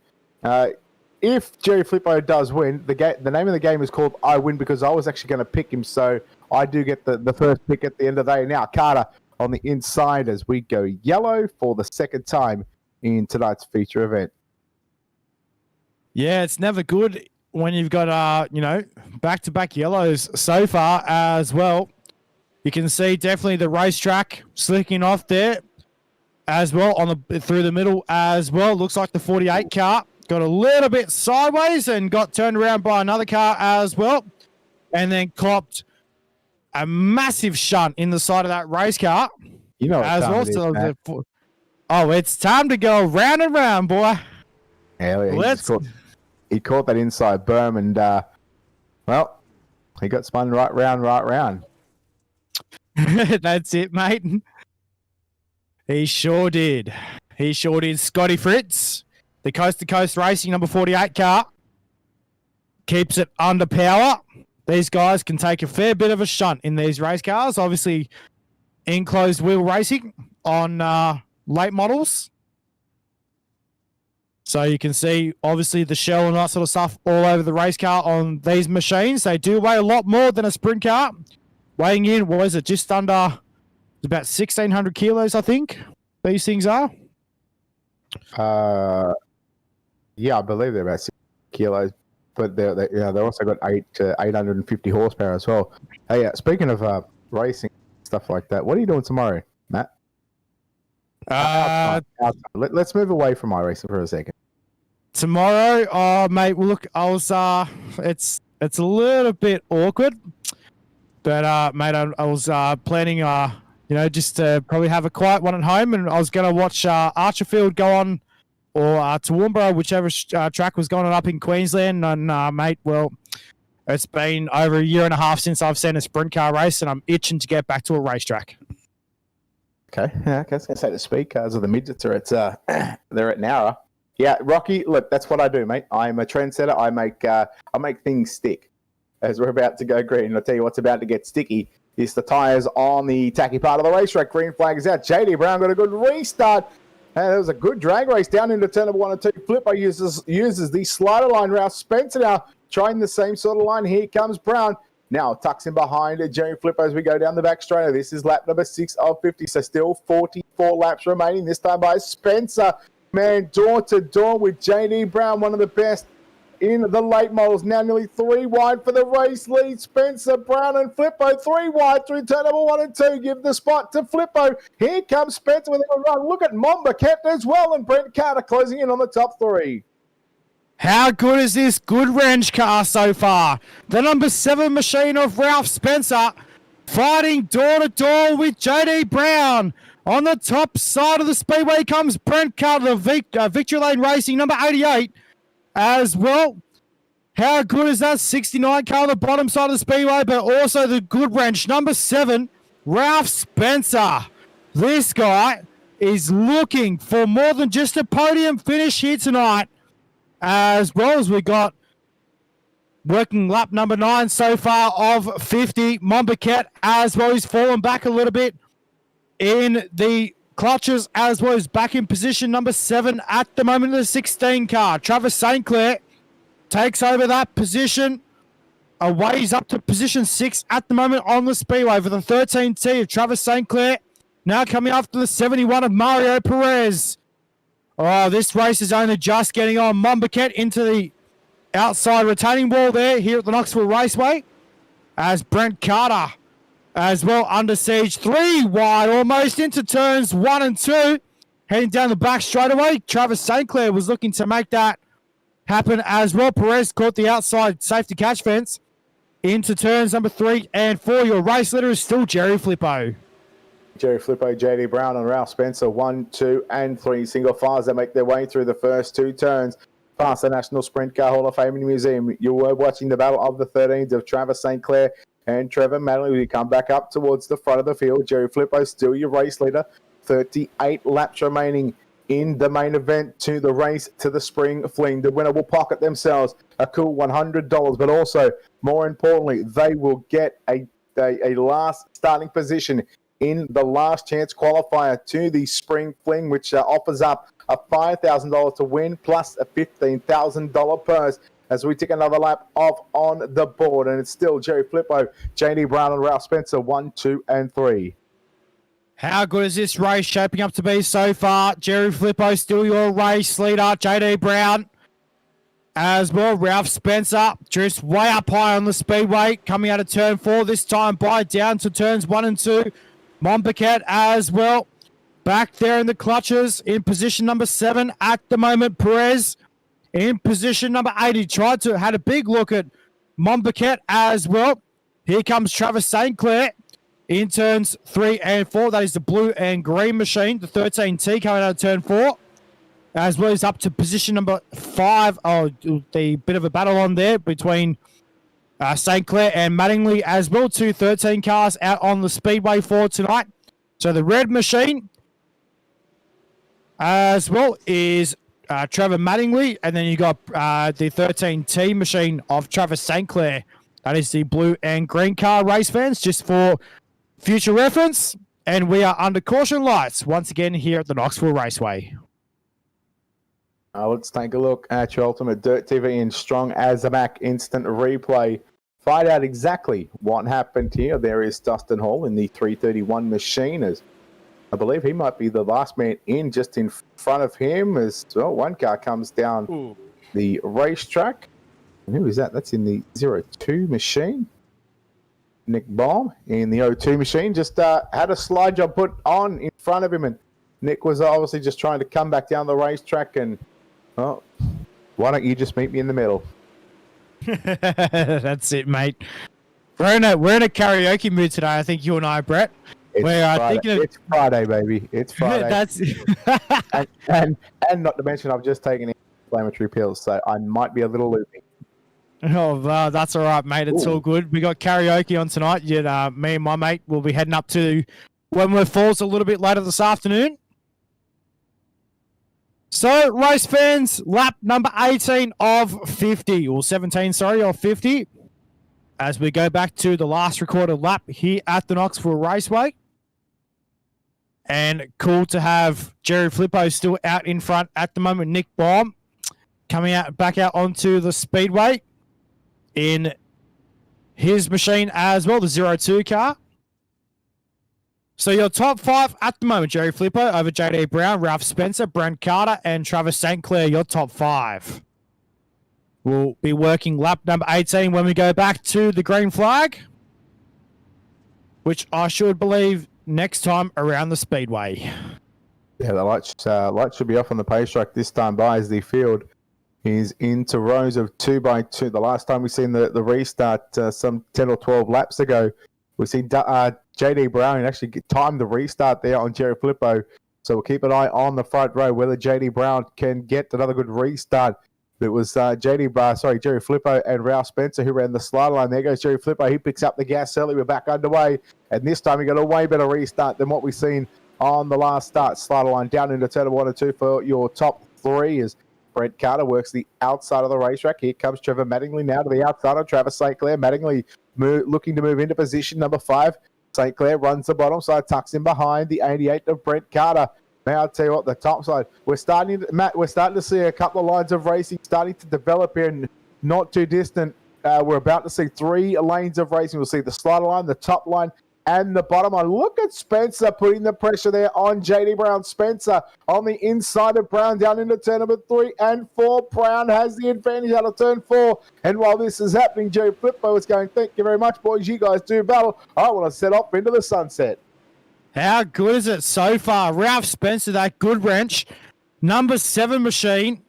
S3: If Jerry Filippo does win, the name of the game is called I Win, because I was actually going to pick him, so I do get the first pick at the end of the day. Now, Carter on the inside as we go yellow for the second time in tonight's feature event.
S2: Yeah, it's never good when you've got, back-to-back yellows so far as well. You can see definitely the racetrack slicking off there as well through the middle as well. Looks like the 48 car got a little bit sideways and got turned around by another car as well, and then copped a massive shunt in the side of that race car.
S3: You know,
S2: as well. It's time to go round and round, boy.
S3: Yeah, he caught that inside berm, and he got spun right round.
S2: That's it, mate. He sure did. Scotty Fritz, the Coast to Coast Racing number 48 car, keeps it under power. These guys can take a fair bit of a shunt in these race cars. Obviously, enclosed wheel racing on late models. So you can see, obviously, the shell and that sort of stuff all over the race car on these machines. They do weigh a lot more than a sprint car. Weighing in, what is it, just under about 1,600 kilos, I think these things are.
S3: Yeah, I believe they're about 6 kilos, but they also got 850 horsepower as well. Hey, speaking of racing stuff like that, what are you doing tomorrow, Matt? Outside. Let's move away from iRacing for a second.
S2: Tomorrow, mate. Well, look, I was. It's a little bit awkward, but mate, I was planning. Just to probably have a quiet one at home, and I was going to watch Archerfield go on, or Toowoomba, whichever track was going on up in Queensland. And mate, well, it's been over a year and a half since I've seen a sprint car race, and I'm itching to get back to a racetrack.
S3: Okay, I was going to say the speed cars or the midgets are they're at Nowra. Yeah, Rocky, look, that's what I do, mate. I'm a trendsetter. I make things stick. As we're about to go green, I'll tell you what's about to get sticky is the tyres on the tacky part of the racetrack. Green flag is out. JD Brown got a good restart. And there was a good drag race down into turn number 1 and 2. Flipper uses the slider line. Ralph Spencer now trying the same sort of line. Here comes Brown. Now tucks in behind Jerry Flippo as we go down the back straight. This is lap number 6 of 50. So still 44 laps remaining. This time by Spencer. Man, door to door with JD Brown, one of the best in the late models. Now nearly 3 wide for the race lead. Spencer, Brown, and Flippo 3 wide through turn number 1 and 2. Give the spot to Flippo. Here comes Spencer with a run. Look at Mombaket as well, and Brent Carter closing in on the top 3.
S2: How good is this good wrench car so far? The number 7 machine of Ralph Spencer fighting door to door with JD Brown. On the top side of the speedway comes Brent Carter, Victory Lane Racing, number 88 as well. How good is that 69 car on the bottom side of the speedway, but also the good wrench, number 7, Ralph Spencer. This guy is looking for more than just a podium finish here tonight. As well as we got working lap number 9 so far of 50. Mombaket as well. He's fallen back a little bit in the clutches as well as back in position number 7 at the moment of the 16 car. Travis St. Clair takes over that position. He's up to position 6 at the moment on the speedway for the 13T of Travis St. Clair. Now coming after the 71 of Mario Perez. Oh, this race is only just getting on. Mombaket into the outside retaining wall there here at the Knoxville Raceway. As Brent Carter as well under siege. 3 wide almost into turns 1 and 2. Heading down the back straight away. Travis St. Clair was looking to make that happen as well. Perez caught the outside safety catch fence into turns number 3 and 4. Your race leader is still Jerry Flippo.
S3: Jerry Flippo, JD Brown, and Ralph Spencer, 1, 2, and 3 single files that make their way through the first 2 turns past the National Sprint Car Hall of Fame Museum. You were watching the battle of the 13s of Travis St. Clair and Trevor Madley. We come back up towards the front of the field. Jerry Flippo, still your race leader. 38 laps remaining in the main event to the race to the Spring Fling. The winner will pocket themselves a cool $100, but also, more importantly, they will get a last starting position in the last chance qualifier to the Spring Fling, which offers up a $5,000 to win plus a $15,000 purse as we take another lap off on the board. And it's still Jerry Flippo, JD Brown, and Ralph Spencer, 1, 2, and 3.
S2: How good is this race shaping up to be so far? Jerry Flippo, still your race leader. JD Brown as well. Ralph Spencer just way up high on the speedway, coming out of turn 4 this time by down to turns 1 and 2. Monpiquet as well, back there in the clutches in position number 7 at the moment. Perez in position number 8. He had a big look at Monpiquet as well. Here comes Travis St. Clair in turns 3 and 4. That is the blue and green machine, the 13T coming out of turn 4. As well as up to position number 5. Oh, the bit of a battle on there between St. Clair and Mattingly as well. 2 13 cars out on the speedway for tonight. So the red machine as well is Trevor Mattingly. And then you got the 13T machine of Travis St. Clair. That is the blue and green car, race fans, just for future reference. And we are under caution lights once again here at the Knoxville Raceway.
S3: Let's take a look at your Ultimate Dirt TV in strong as a back instant replay. Find out exactly what happened here. There is Dustin Hall in the 331 machine. As I believe he might be the last man in, just in front of him as well. One car comes down the racetrack. And who is that? That's in the 02 machine. Nick Baum in the 02 machine. Just had a slide job put on in front of him. And Nick was obviously just trying to come back down the racetrack and oh, why don't you just meet me in the middle?
S2: That's it, mate. We're in a karaoke mood today, I think you and I, Brett.
S3: It's Friday, baby. It's Friday.
S2: That's
S3: and not to mention, I've just taken inflammatory pills, so I might be a little loopy.
S2: Oh, that's all right, mate. It's all good. We got karaoke on tonight. Me and my mate will be heading up to Wentworth Falls a little bit later this afternoon. So, race fans, lap number 18 of 50, or 17, sorry, of 50, as we go back to the last recorded lap here at the Knoxville Raceway. And cool to have Jerry Flippo still out in front at the moment. Nick Baum coming out back out onto the speedway in his machine as well, the 02 car. So your top 5 at the moment, Jerry Flippo over JD Brown, Ralph Spencer, Brent Carter, and Travis St. Clair, your top 5. We'll be working lap number 18 when we go back to the green flag, which I should believe next time around the speedway.
S3: Yeah, the lights should be off on the pace track this time by as the field is into rows of 2x2. The last time we seen the restart some 10 or 12 laps ago, we seen JD Brown actually timed the restart there on Jerry Flippo. So we'll keep an eye on the front row whether JD Brown can get another good restart. It was Jerry Flippo and Ralph Spencer who ran the slide line. There goes Jerry Flippo. He picks up the gas early. We're back underway. And this time he got a way better restart than what we've seen on the last start. Slide line down into turn 1 and 2 for your top 3 as Brent Carter works the outside of the racetrack. Here comes Trevor Mattingly now to the outside of Travis St. Clair. Mattingly looking to move into position number 5. St. Clair runs the bottom side, tucks in behind the 88 of Brent Carter. Now I'll tell you what, the top side, we're starting to see a couple of lines of racing starting to develop here, and not too distant. We're about to see 3 lanes of racing. We'll see the slider line, the top line, and the bottom line. Look at Spencer putting the pressure there on JD Brown. Spencer on the inside of Brown down into turn number 3 and 4. Brown has the advantage out of turn 4. And while this is happening, Jerry Flippo is going, thank you very much, boys. You guys do battle. I want to set off into the sunset.
S2: How good is it so far? Ralph Spencer, that good wrench. Number 7 machine.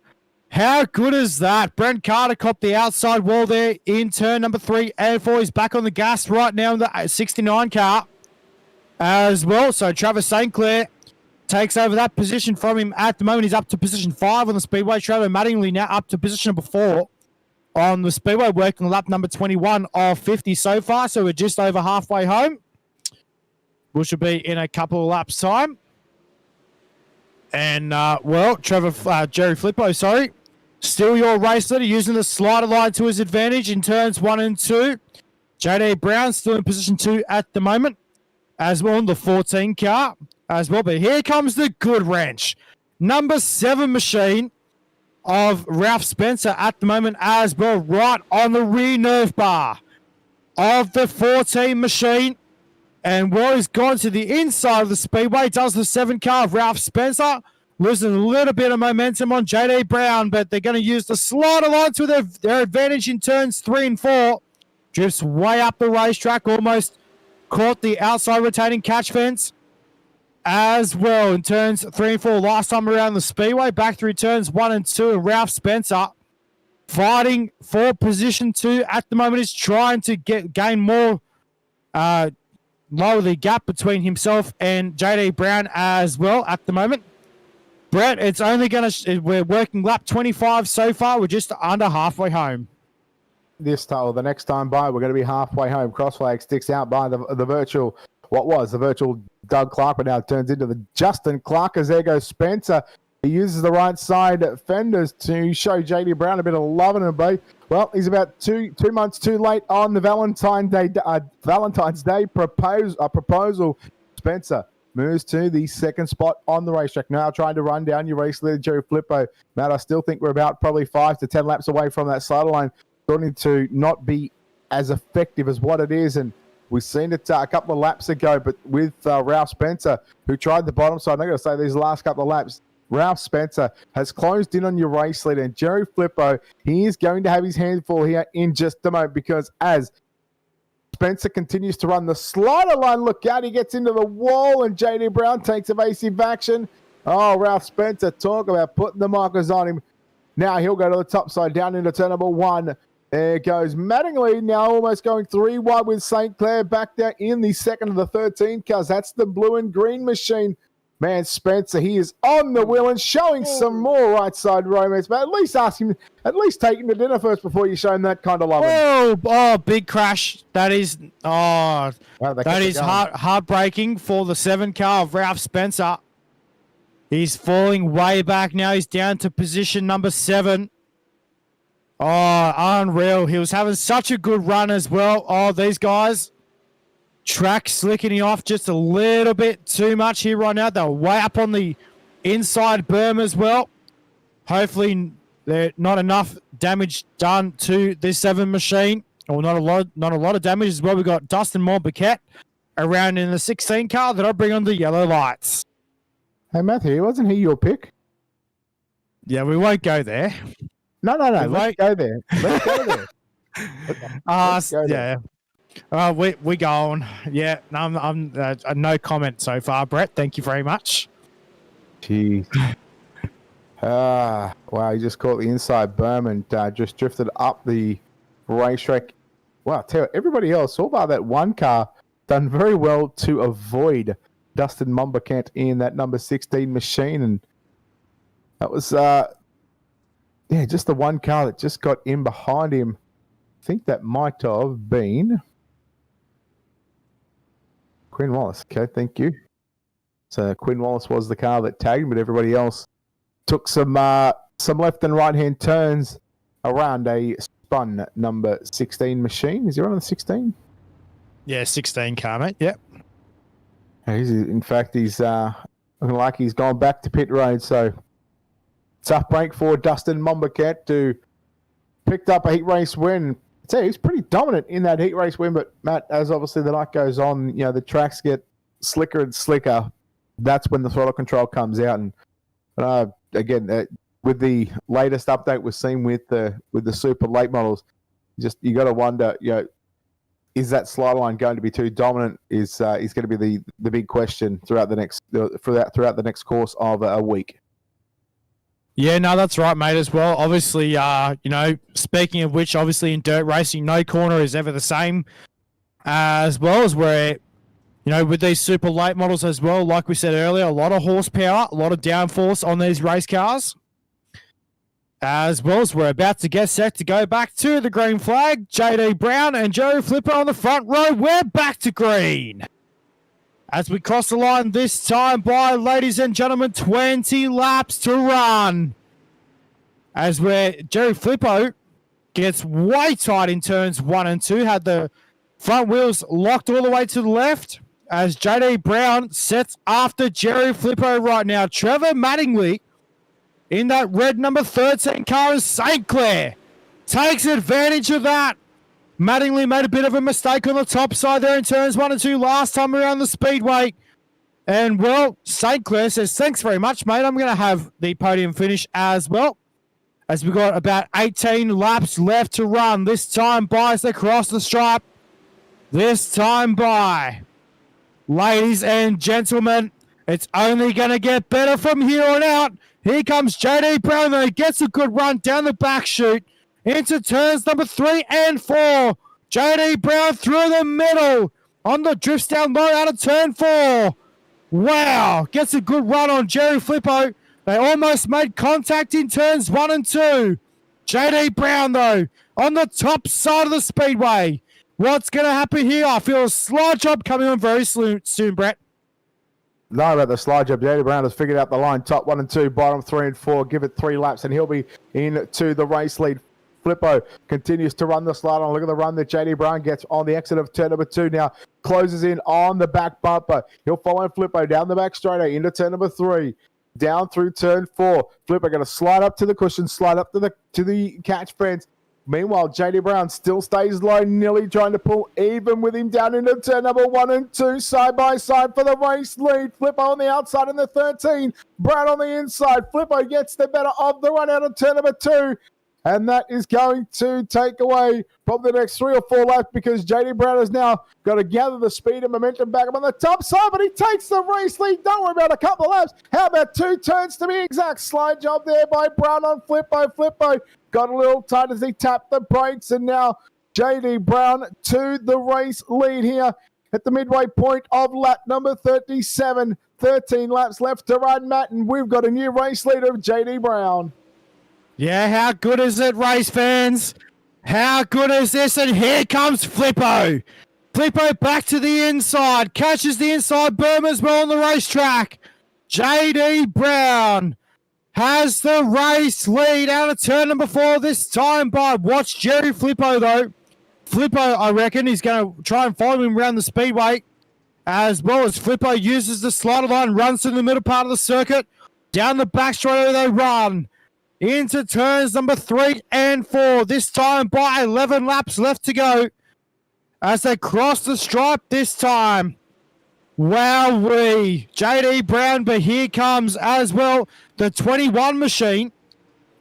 S2: How good is that? Brent Carter copped the outside wall there in turn number 3 and 4. He's back on the gas right now in the 69 car as well. So Travis St. Clair takes over that position from him at the moment. He's up to position 5 on the speedway. Trevor Mattingly now up to position number 4 on the speedway, working lap number 21 of 50 so far. So we're just over halfway home, which should be in a couple of laps' time. And, Jerry Flippo, still your race leader, using the slider line to his advantage in turns 1 and 2. JD Brown still in position 2 at the moment. as well in the 14 car as well. But here comes the good wrench. Number 7 machine of Ralph Spencer at the moment as well, right on the rear nerve bar of the 14 machine. And well, he's gone to the inside of the speedway, does the 7 car of Ralph Spencer. Losing a little bit of momentum on JD Brown, but they're going to use the slider line to their advantage in turns 3 and 4. Drifts way up the racetrack, almost caught the outside rotating catch fence as well in turns 3 and 4 last time around the speedway. Back through turns 1 and 2, and Ralph Spencer fighting for position 2 at the moment is trying to gain more, lower the gap between himself and JD Brown as well at the moment. Brett, it's only going to, we're working lap 25 so far. We're just under halfway home.
S3: This time, or the next time by, we're going to be halfway home. Cross flag sticks out by the virtual, what was the virtual Doug Clark, but now it turns into the Justin Clark as there goes Spencer. He uses the right side fenders to show JD Brown a bit of love and a well, he's about two months too late on the Valentine's Day proposal. Spencer moves to the second spot on the racetrack. Now trying to run down your race leader, Jerry Flippo. Matt, I still think we're about probably 5 to 10 laps away from that side line. Starting to not be as effective as what it is. And we've seen it a couple of laps ago, but with Ralph Spencer, who tried the bottom side, I'm going to say these last couple of laps, Ralph Spencer has closed in on your race leader. And Jerry Flippo, he is going to have his hands full here in just a moment, because as Spencer continues to run the slider line, look out, he gets into the wall, and JD Brown takes evasive action. Oh, Ralph Spencer, talk about putting the markers on him. Now he'll go to the top side, down into turn number 1. There goes Mattingly, now almost going 3 wide with St. Clair back there in the second of the 13 cars. That's the blue and green machine. Man, Spencer, he is on the wheel and showing some more right side romance. But at least take him to dinner first before you show him that kind of love.
S2: Oh, big crash. That is, heartbreaking for the 7 car of Ralph Spencer. He's falling way back now. He's down to position number 7. Oh, unreal. He was having such a good run as well. Oh, these guys. Track slicking off just a little bit too much here right now. They're way up on the inside berm as well. Hopefully there's not enough damage done to this 7 machine. Or not a lot of damage as well. We've got Dustin Hall around in the 16 car that'll bring on the yellow lights.
S3: Hey, Matthew, wasn't he your pick?
S2: Yeah, we won't go there.
S3: No. Let's go there. Let's go there.
S2: Yeah. We go on. Yeah, I'm no comment so far, Brett. Thank you very much.
S3: Jeez. Wow, he just caught the inside berm and just drifted up the racetrack. Wow, tell you, everybody else, all bar that 1 car, done very well to avoid Dustin Mumbakent in that number 16 machine. And that was, just the 1 car that just got in behind him. I think that might have been Quinn Wallace. Okay, thank you. So Quinn Wallace was the car that tagged him, but everybody else took some left and right hand turns around a spun number 16 machine. Is he on the 16?
S2: Yeah, 16 car, mate. Yep.
S3: He's looking like he's gone back to pit road. So tough break for Dustin Mumbakent, who picked up a heat race win. He's pretty dominant in that heat race win, but Matt, as obviously the night goes on, the tracks get slicker and slicker. That's when the throttle control comes out. And again, with the latest update we've seen with the super late models, you got to wonder, is that slide line going to be too dominant? Is going to be the big question throughout the next course of a week.
S2: Yeah, no, that's right, mate, as well. Obviously, speaking of which, obviously in dirt racing, no corner is ever the same, as well as where, with these super late models as well, like we said earlier, a lot of horsepower, a lot of downforce on these race cars, as well as we're about to get set to go back to the green flag. JD Brown and Joe Flipper on the front row. We're back to green. As we cross the line this time by, ladies and gentlemen, 20 laps to run. As where Jerry Flippo gets way tight in turns 1 and 2, had the front wheels locked all the way to the left, as JD Brown sets after Jerry Flippo right now. Trevor Mattingly in that red number 13 car is St. Clair. Takes advantage of that. Mattingly made a bit of a mistake on the top side there in turns 1 and 2 last time around the speedway. And, well, St. Clair says, thanks very much, mate. I'm going to have the podium finish as well. As we've got about 18 laps left to run. This time by as they cross the stripe. This time by. Ladies and gentlemen, it's only going to get better from here on out. Here comes JD Brown, though. He gets a good run down the back chute into turns number 3 and 4. JD Brown through the middle on the drifts down low out of turn 4. Wow, gets a good run on Jerry Flippo. They almost made contact in turns 1 and 2. JD Brown, though, on the top side of the speedway. What's going to happen here? I feel a slide job coming on very soon, Brett.
S3: No, about the slide job. JD Brown has figured out the line. Top 1 and 2, bottom 3 and 4. Give it 3 laps, and he'll be into the race lead. Flippo continues to run the slide on. Look at the run that JD Brown gets on the exit of turn number 2 now. Closes in on the back bumper. He'll follow Flippo down the back straightaway into turn number 3. Down through turn 4. Flippo going to slide up to the cushion, slide up to the catch fence. Meanwhile, JD Brown still stays low, nearly trying to pull even with him down into turn number 1 and 2, side by side for the race lead. Flippo on the outside in the 13. Brown on the inside. Flippo gets the better of the run out of turn number 2. And that is going to take away probably the next 3 or 4 laps because JD Brown has now got to gather the speed and momentum back up on the top side, but he takes the race lead. Don't worry about a couple of laps. How about 2 turns to be exact? Slide job there by Brown on Flippo. Flippo got a little tight as he tapped the brakes, and now JD Brown to the race lead here at the midway point of lap number 37. 13 laps left to run, Matt, and we've got a new race leader of JD Brown.
S2: Yeah, how good is it, race fans? How good is this? And here comes Flippo. Flippo back to the inside. Catches the inside berm as well on the racetrack. JD Brown has the race lead out of turn number 4 this time by. Watch Jerry Flippo, though. Flippo, I reckon, he's going to try and follow him around the speedway. As well as Flippo uses the slider line, runs through the middle part of the circuit. Down the back straightaway they run. Into turns number 3 and 4. This time by 11 laps left to go. As they cross the stripe this time. Wowee. JD Brown, but here comes as well the 21 machine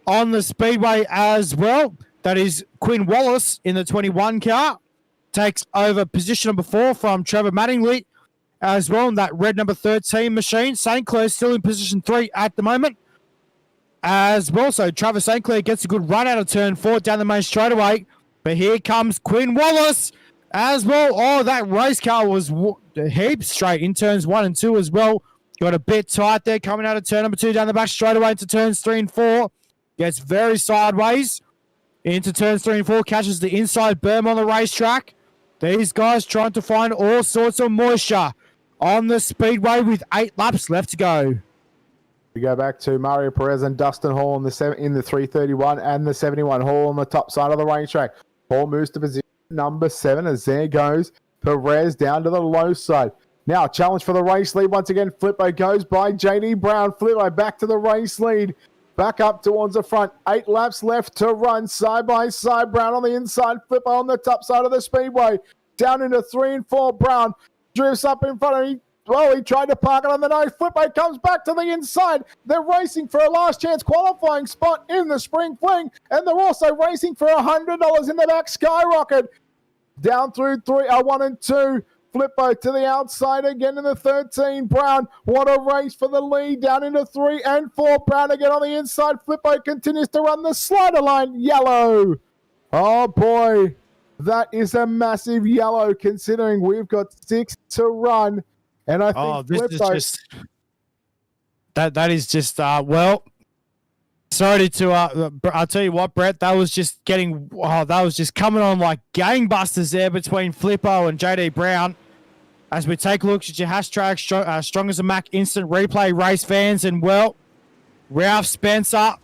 S2: on the speedway as well. That is Quinn Wallace in the 21 car. Takes over position number 4 from Trevor Mattingly as well in that red number 13 machine. St. Clair's still in position 3 at the moment. As well, so Travis St. Clair gets a good run out of turn 4 down the main straightaway. But here comes Quinn Wallace as well. Oh, that race car was heaps straight in turns 1 and 2 as well. Got a bit tight there coming out of turn number 2 down the back straightaway into turns 3 and 4. Gets very sideways into turns 3 and 4. Catches the inside berm on the racetrack. These guys trying to find all sorts of moisture on the speedway with 8 laps left to go.
S3: We go back to Mario Perez and Dustin Hall in the 331 and the 71. Hall on the top side of the racetrack. Hall moves to position number 7 as there goes Perez down to the low side. Now, challenge for the race lead. Once again, Flippo goes by JD Brown. Flippo back to the race lead. Back up towards the front. 8 laps left to run. Side by side. Brown on the inside. Flippo on the top side of the speedway. Down into 3 and 4. Brown drifts up in front of him. Well, he tried to park it on the nose. Flippo comes back to the inside. They're racing for a last chance qualifying spot in the Spring Fling. And they're also racing for $100 in the back Skyrocket. Down through 1 and 2. Flippo to the outside again in the 13. Brown, what a race for the lead. Down into 3 and 4. Brown again on the inside. Flippo continues to run the slider line. Yellow. Oh, boy. That is a massive yellow considering we've got 6 to run. And I think
S2: this
S3: Flippo...
S2: is just... That is just, well... Sorry to, I'll tell you what, Brett, that was just coming on like gangbusters there between Flippo and JD Brown. As we take a look at your hashtag Strong as a Mac instant replay race fans, and well, Ralph Spencer,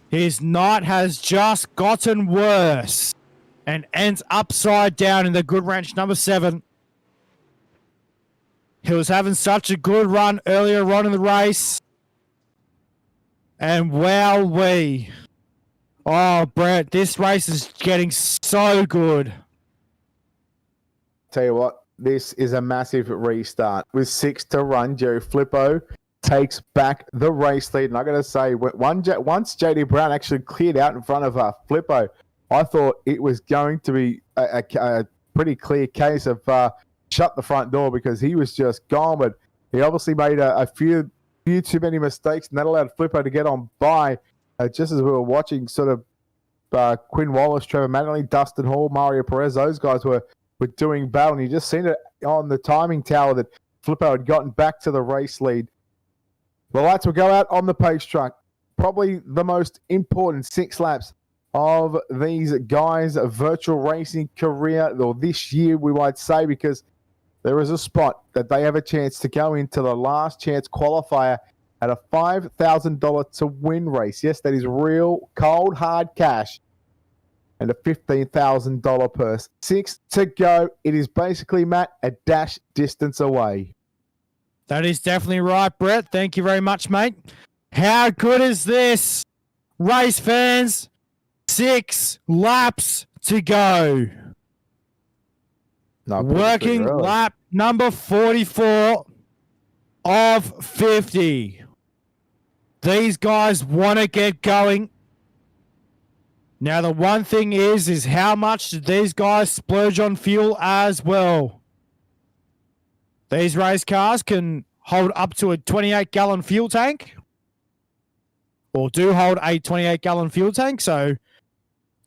S2: his night has just gotten worse and ends upside down in the Good Ranch number 7. He was having such a good run earlier on in the race. And wowee. Oh, Brett, this race is getting so good.
S3: Tell you what, this is a massive restart. With 6 to run, Jerry Flippo takes back the race lead. And I got to say, once JD Brown actually cleared out in front of Flippo, I thought it was going to be a pretty clear case of shut the front door, because he was just gone. But he obviously made a few too many mistakes, and that allowed Flippo to get on by. Just as we were watching, sort of Quinn Wallace, Trevor Mattingly, Dustin Hall, Mario Perez, those guys were doing battle, and you just seen it on the timing tower that Flippo had gotten back to the race lead. The lights will go out on the pace truck. Probably the most important 6 laps of these guys' virtual racing career, or this year we might say, because there is a spot that they have a chance to go into the last chance qualifier at a $5,000 to win race. Yes, that is real cold hard cash. And a $15,000 purse. 6 to go. It is basically, Matt, a dash distance away.
S2: That is definitely right, Brett. Thank you very much, mate. How good is this? Race fans, 6 laps to go.
S3: No,
S2: working lap number 44 of 50. These guys want to get going. Now, the one thing is how much do these guys splurge on fuel as well? These race cars can hold up to a 28-gallon fuel tank, or do hold a 28-gallon fuel tank. So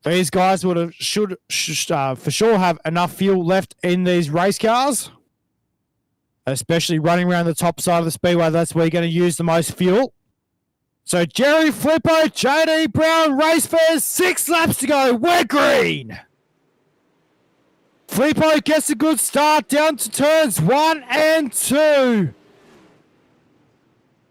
S2: these guys should for sure have enough fuel left in these race cars, especially running around the top side of the speedway. That's where you're going to use the most fuel. So Jerry Flippo, JD Brown, race fairs, 6 laps to go. We're green. Flippo gets a good start down to turns 1 and 2.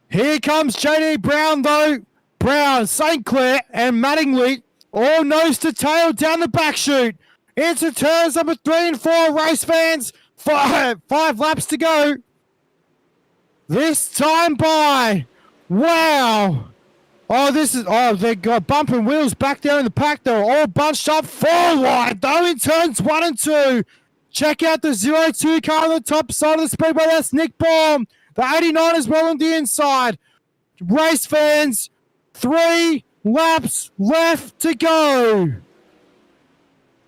S2: Here comes JD Brown, though. Brown, St. Clair, and Mattingly all nose to tail down the back chute. Into turns number 3 and 4, race fans. 5 laps to go. This time by. Wow. They got bumping wheels back there in the pack. They're all bunched up 4 wide, though, in turns 1 and 2. Check out the 0-2 car on the top side of the speedway. That's Nick Baum. The 89 is well on the inside. Race fans, 3 laps left to go.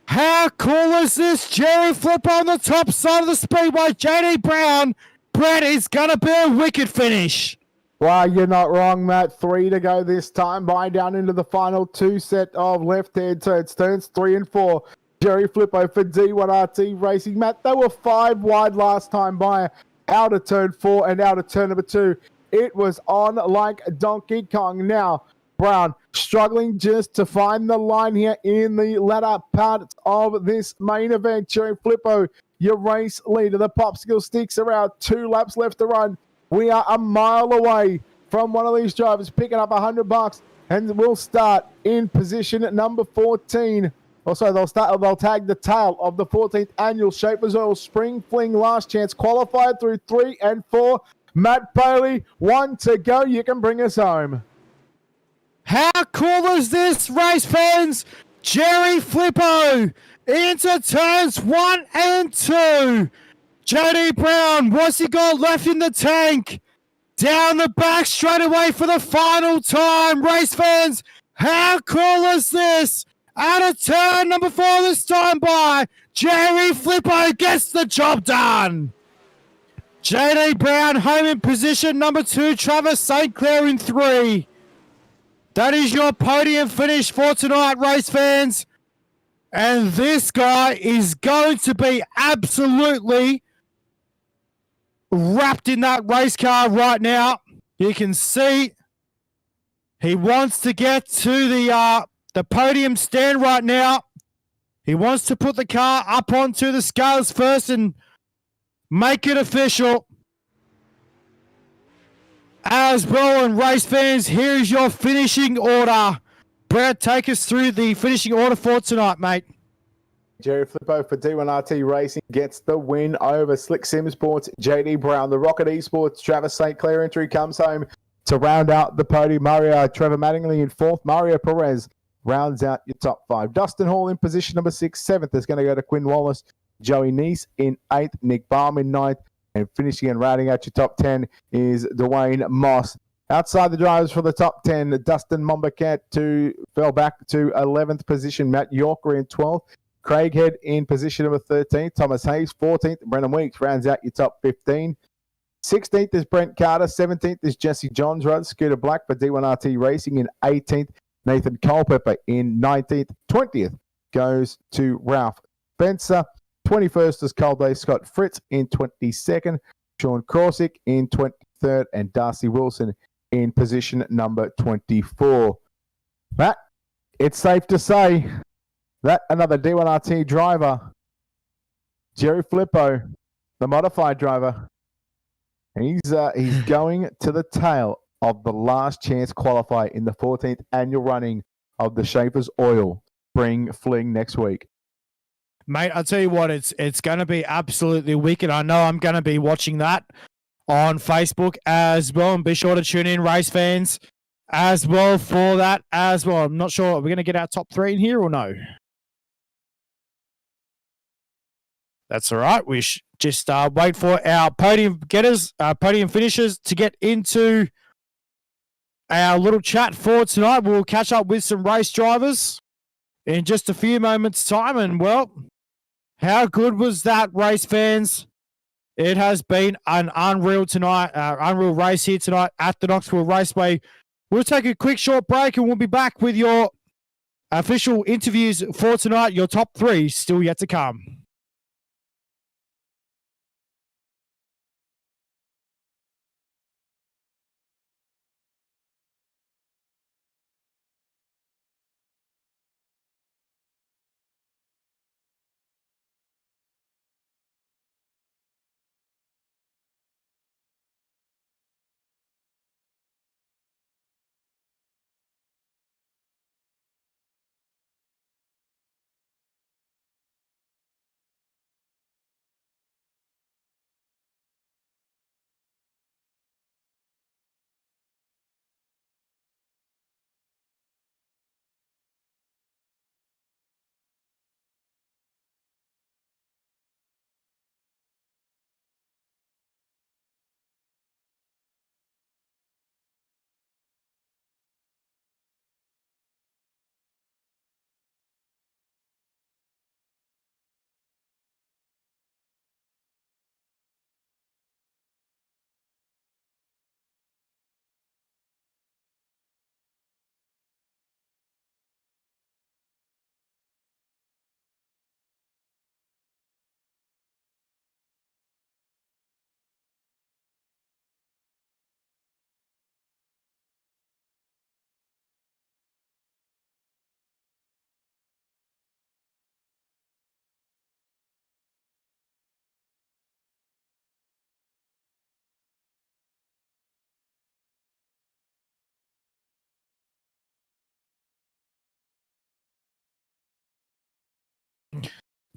S2: How cool is this? Jerry Flipper on the top side of the speedway. JD Brown. Brett, is going to be a wicked finish.
S3: Well, you're not wrong, Matt. 3 to go this time by, down into the final 2 set of left-hand turns. Turns 3 and 4. Jerry Flippo for D1RT Racing. Matt, they were 5 wide last time by, out of turn 4 and out of turn number 2. It was on like Donkey Kong. Now, Brown struggling just to find the line here in the latter part of this main event. Jerry Flippo, your race leader. The popsicle sticks around 2 laps left to run. We are a mile away from one of these drivers picking up $100, and we'll start in position at number 14. Also, they'll tag the tail of the 14th annual Shapers Oil Spring Fling Last Chance qualified through 3 and 4. Matt Bailey, 1 to go. You can bring us home.
S2: How cool is this, race fans? Jerry Flippo into turns 1 and 2. JD Brown, what's he got left in the tank? Down the back straight away for the final time. Race fans, how cool is this? Out of turn number 4 this time by. Jerry Flippo gets the job done. JD Brown home in position number 2. Travis St. Clair in 3. That is your podium finish for tonight, race fans. And this guy is going to be absolutely wrapped in that race car right now. You can see he wants to get to the podium stand right now. He wants to put the car up onto the scales first and make it official. As well, and race fans, here is your finishing order. Brad, take us through the finishing order for tonight, mate.
S3: Jerry Flippo for D1RT Racing gets the win over Slick Sim Sports, JD Brown. The Rocket Esports, Travis St. Clair entry comes home to round out the podium. Trevor Mattingly in fourth. Mario Perez rounds out your top five. Dustin Hall in position number 6. Seventh is going to go to Quinn Wallace. Joey Neese in 8th. Nick Baum in 9th. And finishing and rounding out your top 10 is Dwayne Moss. Outside the drivers for the top 10, Dustin Mombacat fell back to 11th position. Matt Yorker in 12th. Craig Head in position number 13. Thomas Hayes, 14th. Brennan Weeks rounds out your top 15. 16th is Brent Carter. 17th is Jesse Johnsrud. Scooter Black for D1RT Racing in 18th. Nathan Culpepper in 19th. 20th goes to Ralph Spencer. 21st is Colday Scott Fritz in 22nd. Sean Corsick in 23rd. And Darcy Wilson in position number 24. Matt, it's safe to say that another D1RT driver, Jerry Flippo, the modified driver, he's going to the tail of the last chance qualifier in the 14th annual running of the Schaefer's Oil Spring Fling next week.
S2: Mate, I'll tell you what, it's going to be absolutely wicked. I know I'm going to be watching that on Facebook as well, and be sure to tune in, race fans, as well for that as well. I'm not sure, are we going to get our top 3 in here or no? That's all right. We just wait for our podium getters, podium finishers to get into our little chat for tonight. We'll catch up with some race drivers in just a few moments' time. And, well, how good was that, race fans? It has been an unreal race here tonight at the Knoxville Raceway. We'll take a quick short break and we'll be back with your official interviews for tonight. Your top 3 still yet to come.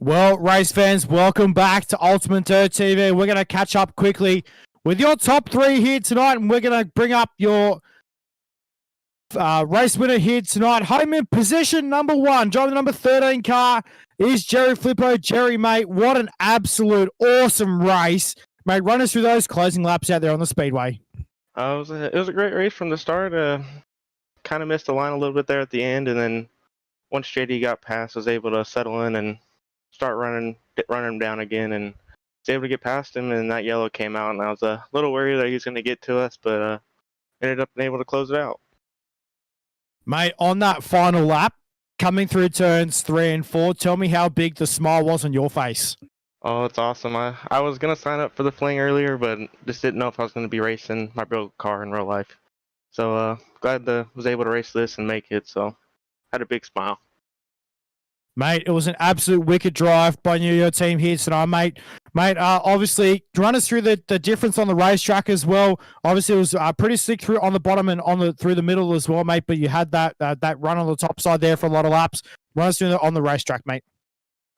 S2: Well, race fans, welcome back to UltimateDirtTV. We're going to catch up quickly with your top 3 here tonight, and we're going to bring up your race winner here tonight. Home in position number 1, driving the number 13 car, is Jerry Flippo. Jerry, mate, what an absolute awesome race. Mate, run us through those closing laps out there on the Speedway.
S4: It was a great race from the start. Kind of missed the line a little bit there at the end, and then once JD got past, I was able to settle in and start running him down again, and was able to get past him, and that yellow came out, and I was a little worried that he was going to get to us, but ended up being able to close it out.
S2: Mate, on that final lap, coming through turns 3 and 4, tell me how big the smile was on your face.
S4: Oh, it's awesome. I was going to sign up for the Fling earlier, but just didn't know if I was going to be racing my real car in real life. So glad I was able to race this and make it, so had a big smile.
S2: Mate, it was an absolute wicked drive by your team here tonight, mate. Mate, obviously, run us through the difference on the racetrack as well. Obviously, it was pretty slick through on the bottom and through the middle as well, mate. But you had that run on the top side there for a lot of laps. Run us through on the racetrack, mate.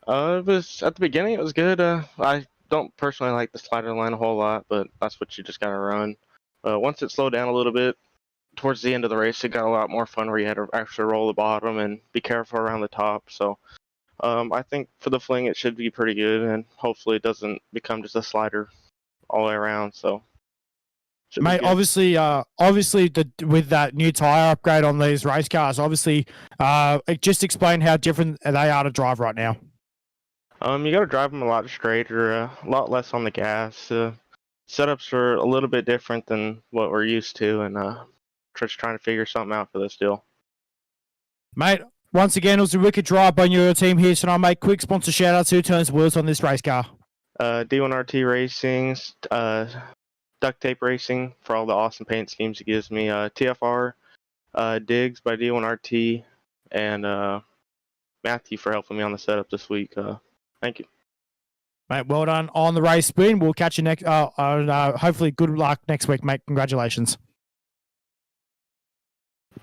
S4: It was at the beginning. It was good. I don't personally like the slider line a whole lot, but that's what you just gotta run. Once it slowed down a little bit towards the end of the race, it got a lot more fun where you had to actually roll the bottom and be careful around the top. So I think for the fling, it should be pretty good, and hopefully it doesn't become just a slider all the way around. So, should be
S2: Mate,
S4: good.
S2: obviously, with that new tire upgrade on these race cars, obviously, just explain how different they are to drive right now.
S4: You got to drive them a lot straighter, a lot less on the gas. Setups are a little bit different than what we're used to, and just trying to figure something out for this deal.
S2: Mate, once again, it was a wicked drive by your team here tonight, mate. Quick sponsor shout out, who turns wheels on this race car?
S4: D1RT Racing, Duct Tape Racing for all the awesome paint schemes he gives me. TFR, Diggs by D1RT, and Matthew for helping me on the setup this week. Thank you.
S2: Mate, well done on the race spin. We'll catch you next. Hopefully, good luck next week, mate. Congratulations.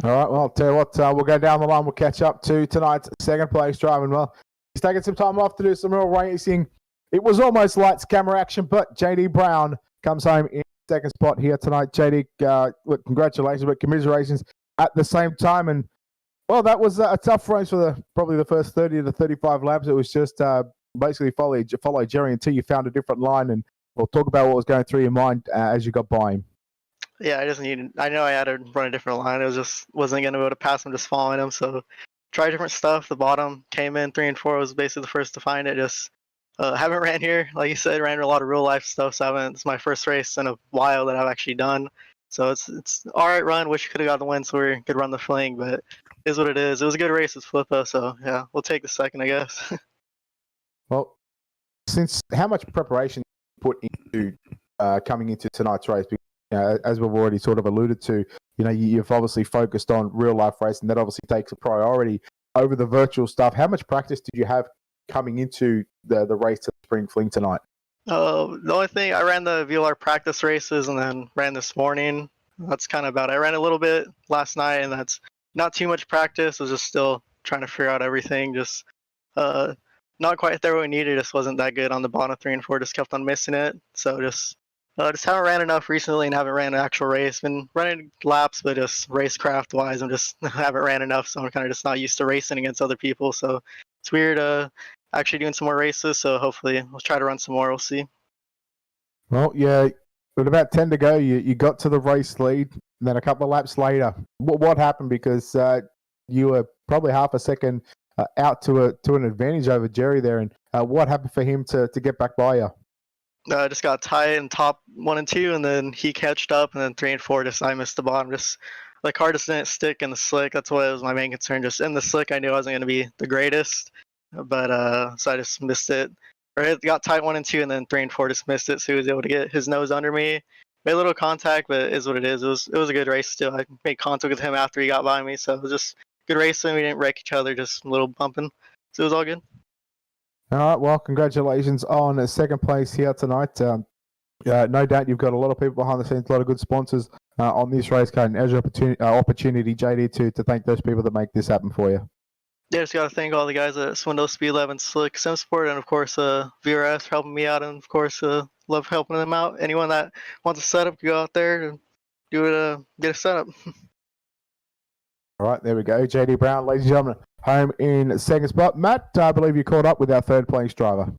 S3: All right, well, I'll tell you what, we'll go down the line. We'll catch up to tonight's second place driving. Well, he's taking some time off to do some real racing. It was almost lights, camera action, but JD Brown comes home in second spot here tonight. JD, look, congratulations, but commiserations at the same time. And, well, that was a tough race for probably the first 30 to 35 laps. It was just basically follow Jerry until you found a different line. And we'll talk about what was going through your mind as you got by him.
S5: Yeah, I know I had to run a different line. It was just wasn't going to be able to pass him just following him. So try different stuff. The bottom came in 3 and 4 was basically the first to find it. Just haven't ran here, like you said, ran a lot of real life stuff. So it's my first race in a while that I've actually done. So it's all right run. Wish you could have got the win so we could run the fling, but it is what it is. It was a good race with Flippa. So yeah, we'll take the second, I guess.
S3: Well, since how much preparation you put into coming into tonight's race? As we've already sort of alluded to, you've obviously focused on real life racing. That obviously takes a priority over the virtual stuff. How much practice did you have coming into the race to Spring Fling tonight?
S5: The only thing, I ran the VLR practice races and then ran this morning. That's kind of about it. I ran a little bit last night, and that's not too much practice. I was just still trying to figure out everything. Just not quite there what we needed. Just wasn't that good on the bottom 3 and 4. Just kept on missing it. So just haven't ran enough recently and haven't ran an actual race. Been running laps, but just racecraft wise, I'm just haven't ran enough. So I'm kind of just not used to racing against other people. So it's weird actually doing some more races. So hopefully we'll try to run some more. We'll see.
S3: Well, yeah, with about 10 to go, you got to the race lead. And then a couple of laps later, what happened? Because you were probably half a second out to an advantage over Jerry there. And what happened for him to get back by you?
S5: Just got tight in top 1 and 2, and then he catched up, and then 3 and 4, I missed the bottom. Just the car just didn't stick in the slick. That's what was my main concern. Just in the slick, I knew I wasn't going to be the greatest, but so I just missed it. Or it got tight 1 and 2, and then 3 and 4 just missed it. So he was able to get his nose under me. Made a little contact, but it is what it is. It was a good race still. I made contact with him after he got by me, so it was just good racing. We didn't wreck each other, just a little bumping. So it was all good.
S3: All right, well, congratulations on second place here tonight. No doubt you've got a lot of people behind the scenes, a lot of good sponsors on this race car, and as your opportunity, JD, to thank those people that make this happen for you.
S5: Yeah, just got to thank all the guys at Swindle, Speed 11, Slick, SimSport, and of course VRS for helping me out, and of course love helping them out. Anyone that wants a setup, can go out there and do it, get a setup.
S3: All right, there we go. JD Brown, ladies and gentlemen, home in second spot. Matt, I believe you caught up with our third place driver.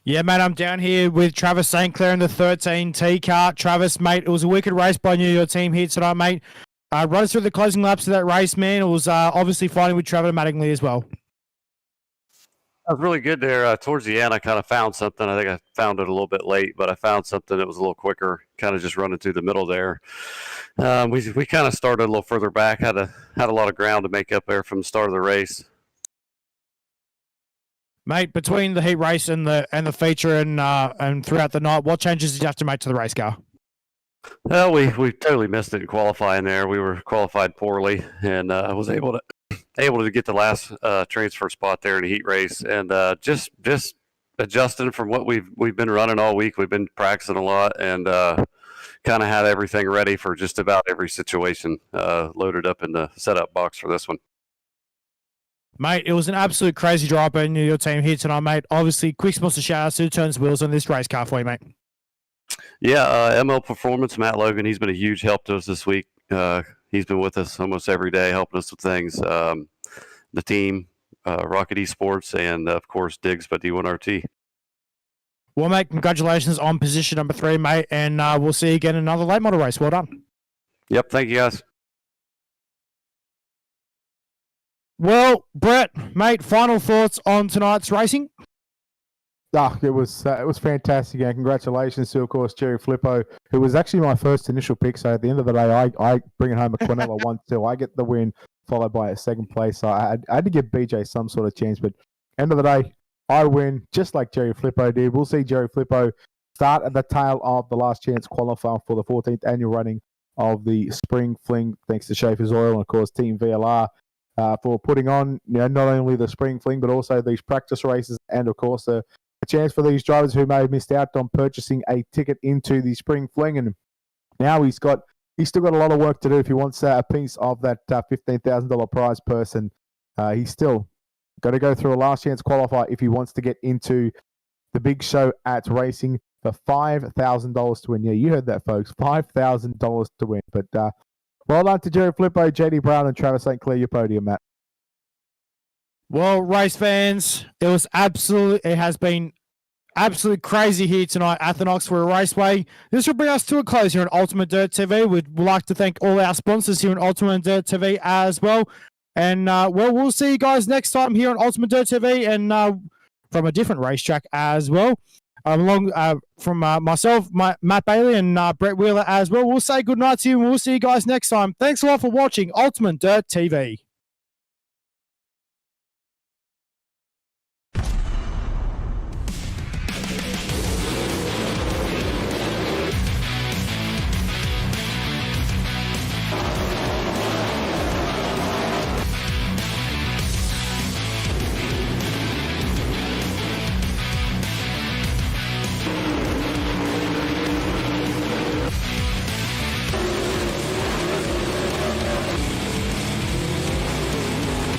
S2: Yeah, mate, I'm down here with Travis St. Clair in the 13T car. Travis, mate, it was a wicked race by your team here tonight, mate. Run us through the closing laps of that race, man. It was obviously fighting with Trevor Mattingly as well.
S6: That was really good there. Towards the end, I kind of found something. I think I found it a little bit late, but I found something that was a little quicker, kind of just running through the middle there. We kind of started a little further back, had a lot of ground to make up there from the start of the race.
S2: Mate, between the heat race and the feature and throughout the night, what changes did you have to make to the race car?
S6: Well, we totally missed it in qualifying there. We were qualified poorly, and I was able to get the last transfer spot there in the heat race, and just adjusting from what we've been running all week. We've been practicing a lot, and kind of had everything ready for just about every situation loaded up in the setup box for this one.
S2: Mate, it was an absolute crazy drive by your team here tonight, mate. Obviously, quick sponsor shout-outs to Turns Wheels on this race car for you, mate.
S6: Yeah, ML Performance, Matt Logan, he's been a huge help to us this week. He's been with us almost every day, helping us with things. The team, Rocket Esports, and of course, Diggs by D1RT.
S2: Well, mate, congratulations on position number 3, mate, and we'll see you again in another late model race. Well done.
S6: Yep, thank you, guys.
S2: Well, Brett, mate, final thoughts on tonight's racing?
S3: It was fantastic, and congratulations to, of course, Jerry Flippo, who was actually my first initial pick. So at the end of the day, I bring it home a Quinella 1-2. I get the win, followed by a second place. So I had to give BJ some sort of chance, but end of the day, I win, just like Jerry Flippo did. We'll see Jerry Flippo start at the tail of the last chance qualifier for the 14th annual running of the Spring Fling, thanks to Schaefer's Oil and, of course, Team VLR. For putting on, not only the Spring Fling, but also these practice races, and of course a chance for these drivers who may have missed out on purchasing a ticket into the Spring Fling. And now he's still got a lot of work to do if he wants a piece of that $15,000 prize purse. And he's still got to go through a last chance qualifier if he wants to get into the big show at racing for $5,000 to win. Yeah, you heard that, folks, $5,000 to win. But well done to Jerry Flippo, JD Brown, and Travis St. Clair, your podium, Matt.
S2: Well, race fans, it has been absolutely crazy here tonight at the Knoxville Raceway. This will bring us to a close here on Ultimate Dirt TV. We'd like to thank all our sponsors here on Ultimate Dirt TV as well. And, we'll see you guys next time here on Ultimate Dirt TV and from a different racetrack as well. From myself, Matt Bailey, and Brett Wheeler as well. We'll say good night to you, and we'll see you guys next time. Thanks a lot for watching Ultimate Dirt TV.